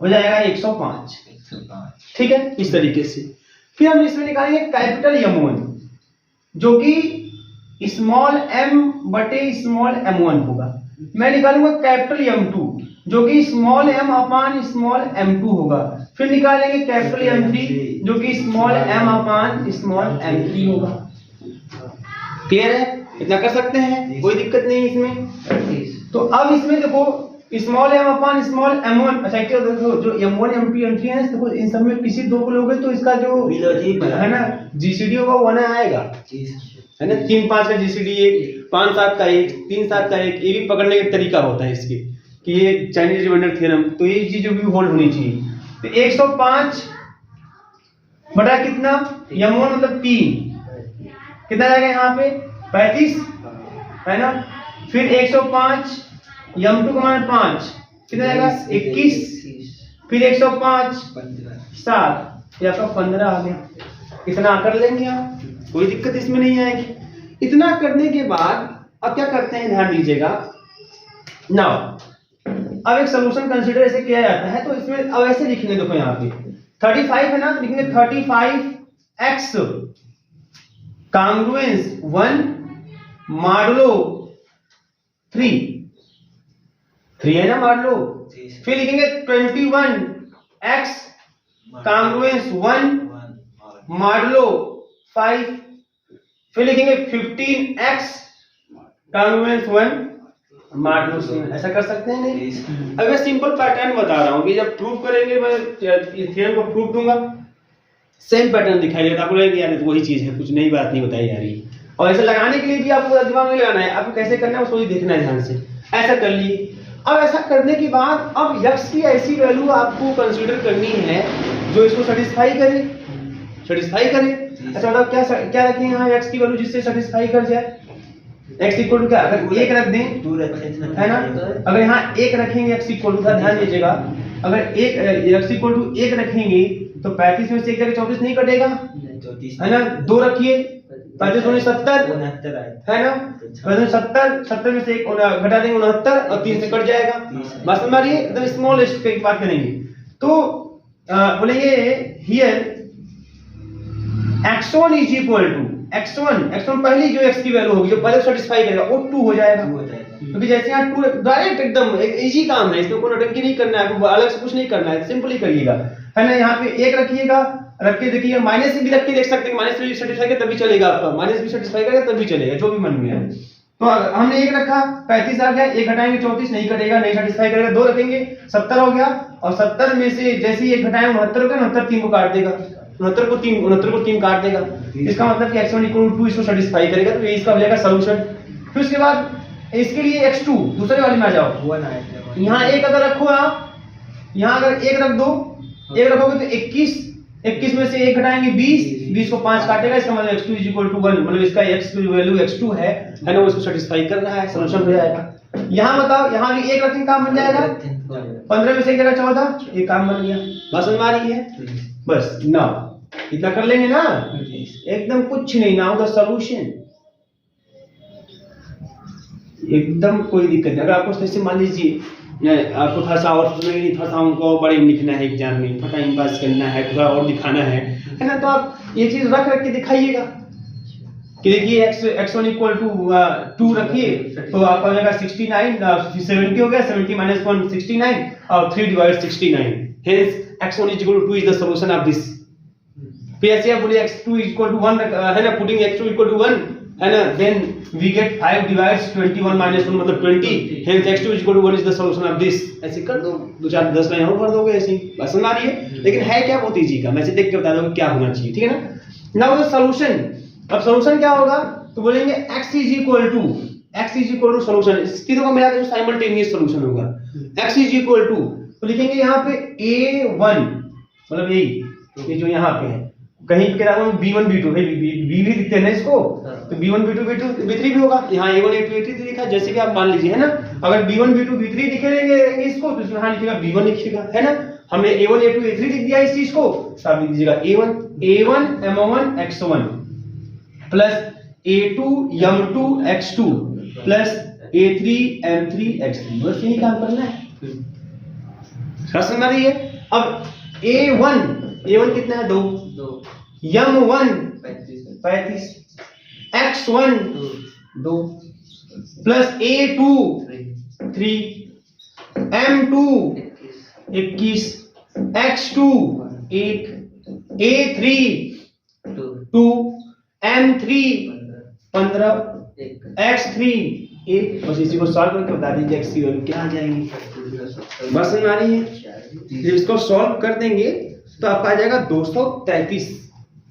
हो जाएगा 105, ठीक है, इस तरीके से। फिर हम इसमें निकालेंगे कैपिटल M1 जो कि स्मॉल m बटे स्मॉल m1 होगा। मैं निकालूंगा कैपिटल M2 जो कि स्मॉल m अपान स्मॉल m2 होगा। फिर निकालेंगे कैपिटल M3 जो कि स्मॉल m अपान स्मॉल m3 होगा। क्लियर है, इतना कर सकते हैं, कोई दिक्कत नहीं है इसमें। तो अब इसमें देखो स्मॉल m अपान स्मॉल m1, अच्छा क्या देखो जो m1 m2 m3 है, देखो इन सब में किसी दो को लोगे तो इसका जो है ना जीसीडी होगा वो ना आएगा, है ना, 3 5 का जीसीडी, 1 5 7 का 1 3 7 का 1, ये भी पकड़ने का तरीका होता है इसके कि ये चाइनीज रिमाइंडर थ्योरम, तो ये चीज भी होल्ड होनी चाहिए। तो 105 बटा कितना m1 मतलब 3, कितना जाएगा यहाँ पे 35, है ना। फिर 105 m2 का मान 5, कितना जाएगा 21, फिर 105 7, ये आपका 15 आ गया। इतना कर लेंगे आप, कोई दिक्कत इसमें नहीं आएगी। इतना करने के बाद अब क्या करते हैं, ध्यान दीजिएगा। नाउ अब एक सॉल्यूशन कंसीडर ऐसे किया जाता है, तो इसमें अब ऐसे लिखेंगे, देखो यहाँ पे 35 है ना, तो लिखेंगे 35x कांग्रुएंस 1 मॉडुलो 3 है ना मॉडुलो। फिर लिखेंगे 21x कांग्रुएंस 1 मॉडुलो 5। फिर लिखेंगे 15x कांग्रुएंस 1 मॉडुलो 7। ऐसा कर सकते हैं नहीं? अब मैं सिंपल पैटर्न बता रहा हूँ कि जब प्रूफ करेंगे, मैं थ्योरम को प्रूफ दूंगा, सेम पैटर्न दिखाई देगा, आपको लगेगा यार तो वही चीज है, कुछ नई बात नहीं बताई जा रही। और ऐसा लगाने के लिए भी आपको दिमाग में लगाना है, आपको कैसे करना है उसको ही देखना है ध्यान से। ऐसा कर लिए। अब ऐसा करने के बाद अब x की ऐसी वैल्यू आपको कंसीडर करनी है जो इसको सेटिस्फाई करे। अच्छा मतलब क्या रखें यहाँ x की वैल्यू जिससे सेटिस्फाई कर जाए। x इक्वल टू क्या, अगर 1 रख दें, है ना, अगर यहाँ 1 रखेंगे x इक्वल टू, ध्यान दीजिएगा, अगर 1 x इक्वल टू 1 रखेंगे तो 35 में से 1 जगह 34 नहीं कटेगा, है ना। 2 रखिए 35 दूनी 70 69 आए। है ना, 70 में से एक घटा देंगे 69 और 3 से कट जाएगा। बात समझ आ रही है, एकदम स्मॉल की बात करेंगे तो बोलेंगे here x1 is equal to x1 पहली जो x की वैल्यू होगी जो पहले सेटिस्फाई करेगा वो 2 हो जाएगा, क्योंकि जैसे यहाँ 2 डायरेक्ट एकदम इजी काम है, इसमें कोई नौटंकी नहीं करना है, आपको अलग से कुछ नहीं करना है, सिंपली करिएगा, है ना। यहाँ पे 1 रखिएगा, रख के देखिए माइनस से भी रख के देख सकते हैं, माइनस से भी सेटिस्फाई करेगा तभी चलेगा आपका, माइनस भी सेटिस्फाई करेगा तभी चलेगा, जो भी मन में है। तो हमने 1 रखा 35 आ गया, 1 घटाएंगे 34 नहीं कटेगा, नहीं सेटिस्फाई करेगा, 2 रखेंगे 70 हो गया, और 70 में से जैसे ही 1 घटाएंगे 69 हो गया, 69 3 को काट देगा, 69 को 3 काट देगा, इसका मतलब कि x1 = 2 इसको सेटिस्फाई करेगा, तो ये इसका हो जाएगा सॉल्यूशन। फिर उसके बाद इसके लिए x2 दूसरे वाले में आ जाओ, 1 आएगा, यहाँ 1 अगर रखो आप, यहाँ अगर 1 रख दो, 1 रखोगे तो 21 में से 1 घटाएंगे 20 को 5 काटेगा, इसका मतलब x2 = 1, मतलब इसका x की वैल्यू x2 है ना, वो इसको सेटिस्फाई कर रहा है, सॉल्यूशन हो जाएगा। यहाँ बताओ, यहाँ भी 1 रखेंगे काम बन जाएगा, 15 में से 1 जगह 14, ये काम बन गया। बात समझ में आ रही है? बस ना इतना कर लेंगे ना, एकदम कुछ नहीं ना, होगा सॉल्यूशन, एकदम कोई दिक्कत नहीं। अगर आपको जैसे मान लीजिए आपको थोड़ा सा और थोड़ा सा उनको बड़े लिखना है एग्जाम में, थोड़ा टाइम पास करना है, थोड़ा और दिखाना है ना, तो आप ये चीज रख के दिखाइएगा कि देखिए x1 = 2 रखिए, तो आपका हो जाएगा 69, 70 हो गया, 70 - 1 69 और 3 / 69, hence x1 = 2 is the solution of this। फिर ऐसे आप बोलिए x2 = 1 है ना, पुटिंग x2 = 1 है ना, then we get 5 / 21 - 1 मतलब 20, hence x2 = 1 is the solution of this। ऐसे कर दो, 2 4 10 लाइन और भर दोगे ऐसे ही, बस समझ आ रही है। लेकिन है क्या, बहुत इजी का, मैं से देख के बता दूंगा क्या होना चाहिए, ठीक है ना। नाउ द सॉल्यूशन, अब सॉल्यूशन क्या होगा, तो बोलेंगे x = सॉल्यूशन, इस तीनों को मिला के जो साइमल्टेनियस सॉल्यूशन होगा, x = तो लिखेंगे यहाँ पे a1 मतलब ये जो यहाँ पे है, कहीं के नाम में b1 b2 है, b भी दिखते हैं ना इसको, तो b1 b2 b3 भी होगा, यहाँ a1 a2 a3 लिखा, जैसे कि आप मान लीजिए है ना, अगर b1 b2 b3 लिखेंगे इसको तो इसमें यहाँ लिखेगा b1 लिखिएगा, है ना। हमने a1 a2 a3 लिख दिया इस चीज को, तो आप लिख दीजिएगा a1 m1 x1 plus a2 m2 x2 plus a3 m3 x3, बस यही काम करना है, समझ आ रही है। अब a1 कितना है, 2, m1 35, x1 2 plus a2 3, m2 21, x2 1, a3 2, m3 15, x3 1, बस इसी को सॉल्व करके बता दीजिए x की वैल्यू क्या आ जाएगी, बस समझ आ रही है। इसको सॉल्व कर देंगे तो आपका आ जाएगा 233,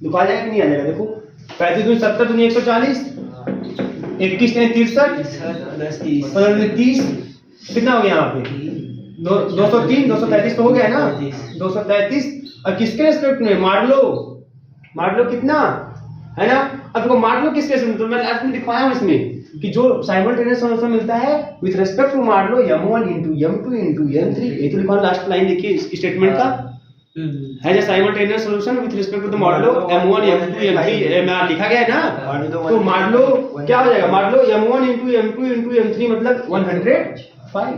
आ जाएगा कि नहीं आ जाएगा, देखो 35 दूनी 70 दूनी 140, 21 ने 63 30, कितना हो गया यहाँ पे 203, 233 तो हो गया ना, 233, और किसके रेस्पेक्ट में मार लो कितना है ना। अब देखो मार लो किसके रेस्पेक्ट में, तो मैं लास्ट में दिखाया हूँ इसमें कि जो साइमल्टेनियस सॉल्यूशन मिलता है विद रेस्पेक्ट टू मार लो m1 * m2 * m3, ये तो लिखा लास्ट लाइन देखिए इस स्टेटमेंट का है, जो simultaneous solution with respect to the modulo m1 m2 m3 में लिखा गया है ना, तो मॉडलो क्या हो जाएगा, मॉडलो m1 * m2 * m3 मतलब 105,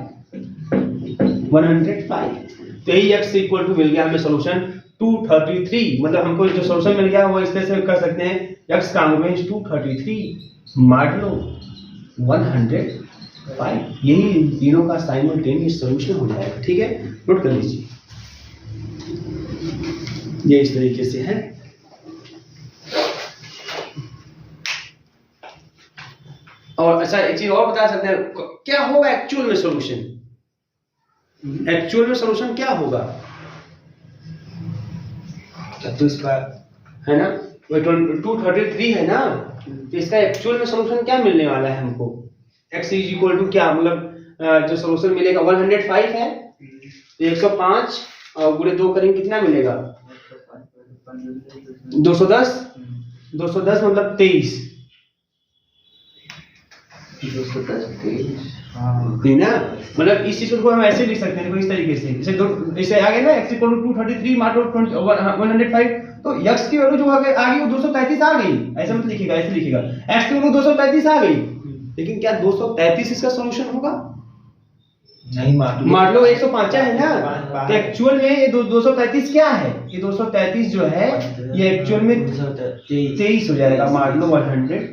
तो यही x = मिल गया हमें सॉल्यूशन 233, मतलब हमको जो सॉल्यूशन मिल गया वो इस तरह से कर सकते हैं, x का अंग 233 मॉडलो 105, यही तीनों का साइमल्टेनियस सॉल्यूशन हो जाएगा, ठीक है, नोट कर लीजिए, ये इस तरीके से है। और अच्छा एक चीज और बता सकते हैं, क्या होगा एक्चुअल में सॉल्यूशन, एक्चुअल में सॉल्यूशन क्या होगा, तो इसका है ना 233 है ना, तो इसका एक्चुअल में सॉल्यूशन क्या मिलने वाला है हमको, x = क्या, मतलब जो सॉल्यूशन मिलेगा 105 है, 105 और गुणे 2 करेंगे कितना मिलेगा 210 मतलब 23, 223 नहीं ना, मतलब इस चीज को हम ऐसे लिख सकते हैं, देखो इस तरीके से, इसे आगे ना x = 233 मार 105, तो x की वैल्यू जो आ गई वो 233 आ गई, ऐसे मत लिखिएगा, ऐसे लिखिएगा x की वैल्यू 233 आ गई, लेकिन क्या 233 इसका सॉल्यूशन होगा? नहीं, मान लो 105 है ना, तो एक्चुअल में ये 233 क्या है? ये 233 जो है ये एक्चुअल में 23 हो जाएगा, मान लो 105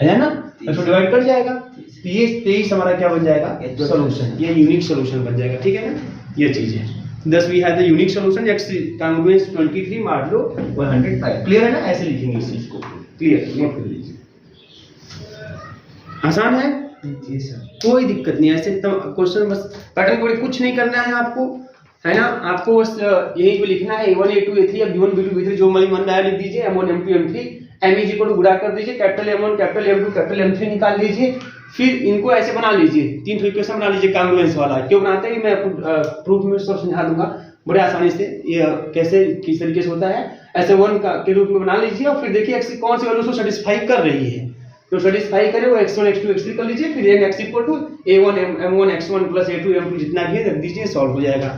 है ना, इसको डिवाइड कर जाएगा तो ये 23 हमारा क्या बन जाएगा? सॉल्यूशन, ये यूनिक सॉल्यूशन बन जाएगा, ठीक है ना, ये चीज है। Thus we have the unique solution x congruence 23 मान लो 105, क्लियर है ना? ऐसे लिखेंगे इस चीज को, क्लियर, नोट कर लीजिए, आसान है, जी सर, कोई दिक्कत नहीं, ऐसे क्वेश्चन बस पैटर्न कोड कुछ नहीं करना है आपको, है ना, आपको बस यही पे लिखना है A1 A2 A3 अब B1 B2 B3 जो मन में आया लिख दीजिए, M1 M2 M3 M को गुणा कर दीजिए, capital M1 capital M2 capital M3 निकाल लीजिए, फिर इनको ऐसे बना लीजिए, 3 इक्वेशन बना लीजिए कांग्रुएंस वाला। क्यों बनाते हैं मैं प्रूफ में सब समझा दूंगा बड़े आसानी से, ये कैसे किस तरीके से होता है, ऐसे 1 के रूप में बना लीजिए और फिर देखिए x कौन सी वैल्यू उसको सेटिस्फाई कर रही है, तो सेटिस्फाई करे वो x1 x2 x3 कर लीजिए, फिर n x equal to a1 m1 x1 plus a2 m2 जितना भी है रख दीजिए, सॉल्व हो जाएगा।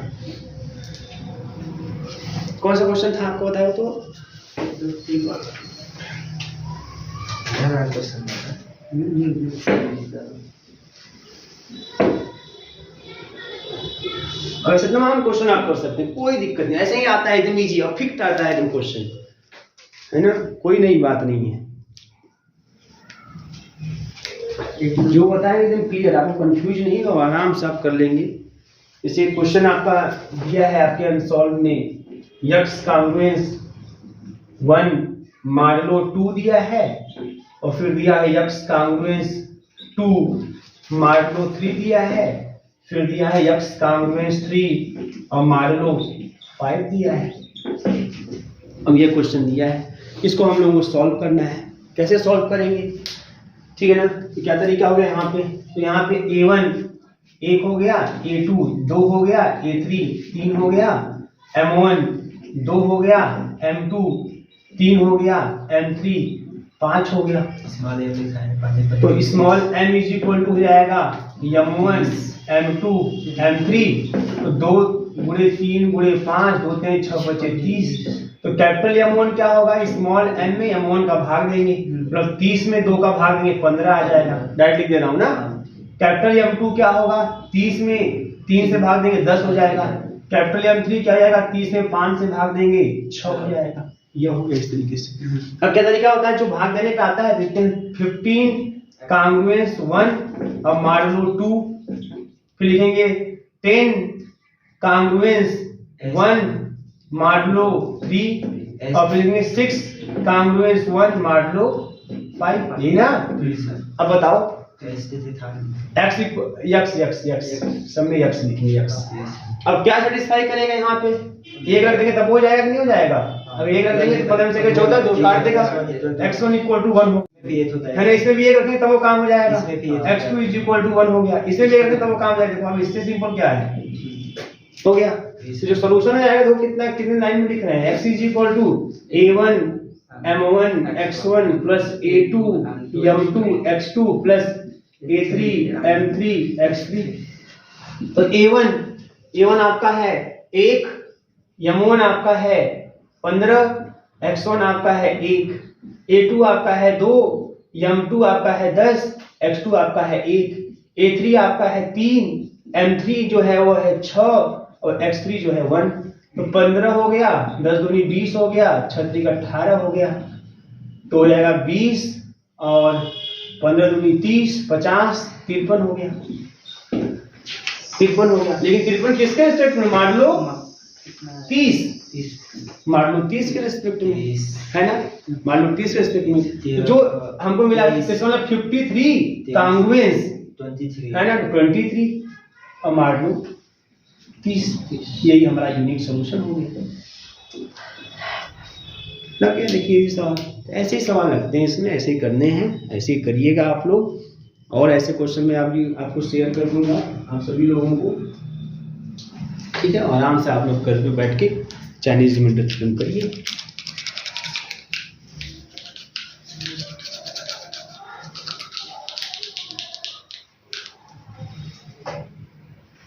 कौन सा क्वेश्चन था आपको बताओ तो? और ऐसे तमाम क्वेश्चन आप कर सकते हैं, कोई दिक्कत नहीं, ऐसे ही आता है एकदम इजी और फिक्स आता है एकदम क्वेश्चन, है ना, कोई नई बात नहीं है, जो बताएं एकदम क्लियर, आपको कंफ्यूज नहीं हो, आराम से आप कर लेंगे। जैसे क्वेश्चन आपका दिया है आपके अनसॉल्व में, x कांग्रुएंस 1 मॉडुलो 2 दिया है और फिर दिया है x कांग्रुएंस 2 मॉडुलो 3 दिया है, फिर दिया है x कांग्रुएंस 3 और मॉडुलो 5 दिया है। अब ये क्वेश्चन दिया है, इसको हम लोगों को सॉल्व करना है, कैसे सॉल्व करेंगे, ठीक है ना, तो क्या तरीका हो गया यहाँ पे, तो यहाँ पे A1 1 हो गया, A2 2 हो गया, A3 3 हो गया, M1 2 हो गया, M2 3 हो गया, M3 5 हो गया, तो small m is equal to हो जाएगा M1 M2 M3, तो 2 गुणे 3 गुणे 5 2 3 6 बचे 30, तो कैपिटल M1 क्या होगा, स्मॉल m में M1 का भाग देंगे, प्लस 30 में 2 का भाग देंगे 15 आ जाएगा, डायरेक्ट लिख दे रहा हूँ ना। कैपिटल M2 क्या होगा, 30 में 3 से भाग देंगे 10 हो जाएगा, कैपिटल M3 क्या जाएगा, 30 में 5 से भाग देंगे 6 हो जाएगा, ये हो गया इस तरीके से। अब क्या तरीका होता है जो भाग देने का आता है, देखते हैं 15 कांग्रुएंस 1 और मॉडुलो 2, फिर लिखेंगे 10 कांग्रुएंस 1 मॉडुलो 3 और फिर लिखेंगे 6 कांग्रुएंस 1 मॉडुलो 5, ये ना। अब बताओ x सब में x लिखेंगे x। अब क्या सेटिस्फाई करेगा यहाँ पे, एक रख देंगे तब हो जाएगा कि नहीं हो जाएगा, अब एक रख देंगे 15 से 14 2 काट देगा, x1 इक्वल टू 1 है ना, इसमें भी एक रखेंगे तब वो काम हो जाएगा, x2 इज इक्वल टू 1 हो गया, इसमें भी एक रखेंगे तब वो काम हो जाएगा। अब इससे सिंपल क्या है, हो गया, जो सॉल्यूशन आएगा तो कितने लाइन में लिख रहे हैं, x is equal to a1 m1 x1 plus a2 m2 x2 plus a3 m3 x3, तो a1 आपका है 1, m1 आपका है 15, x1 आपका है 1, a2 आपका है 2, m2 आपका है 10, x2 आपका है 1, a3 आपका है 3, m3 जो है वो है 6 और x3 जो है 1, तो 15 हो गया, 10 दूनी 20 हो गया, 6 3 18 हो गया, तो हो जाएगा 20 और 15 दूनी 30 50 53 हो गया, 53 हो गया। लेकिन 53 किसके रिस्पेक्ट में, मान लो 30 मान लो 30 के रिस्पेक्ट में, है ना, मान लो 30 के रिस्पेक्ट में, तो जो हमको मिला मतलब 53 कांग्रुएंस 23 है ना, 23 और मान लो 30, यही हमारा यूनिक सॉल्यूशन हो गया। लगे देखिए सवाल, ऐसे ही सवाल लगते हैं इसमें, ऐसे ही करने हैं, ऐसे ही करिएगा आप लोग, और ऐसे क्वेश्चन में आपको शेयर कर दूंगा आप सभी लोगों को, ठीक है, आराम से आप लोग घर पे बैठ के चाइनीज में खत्म करिए।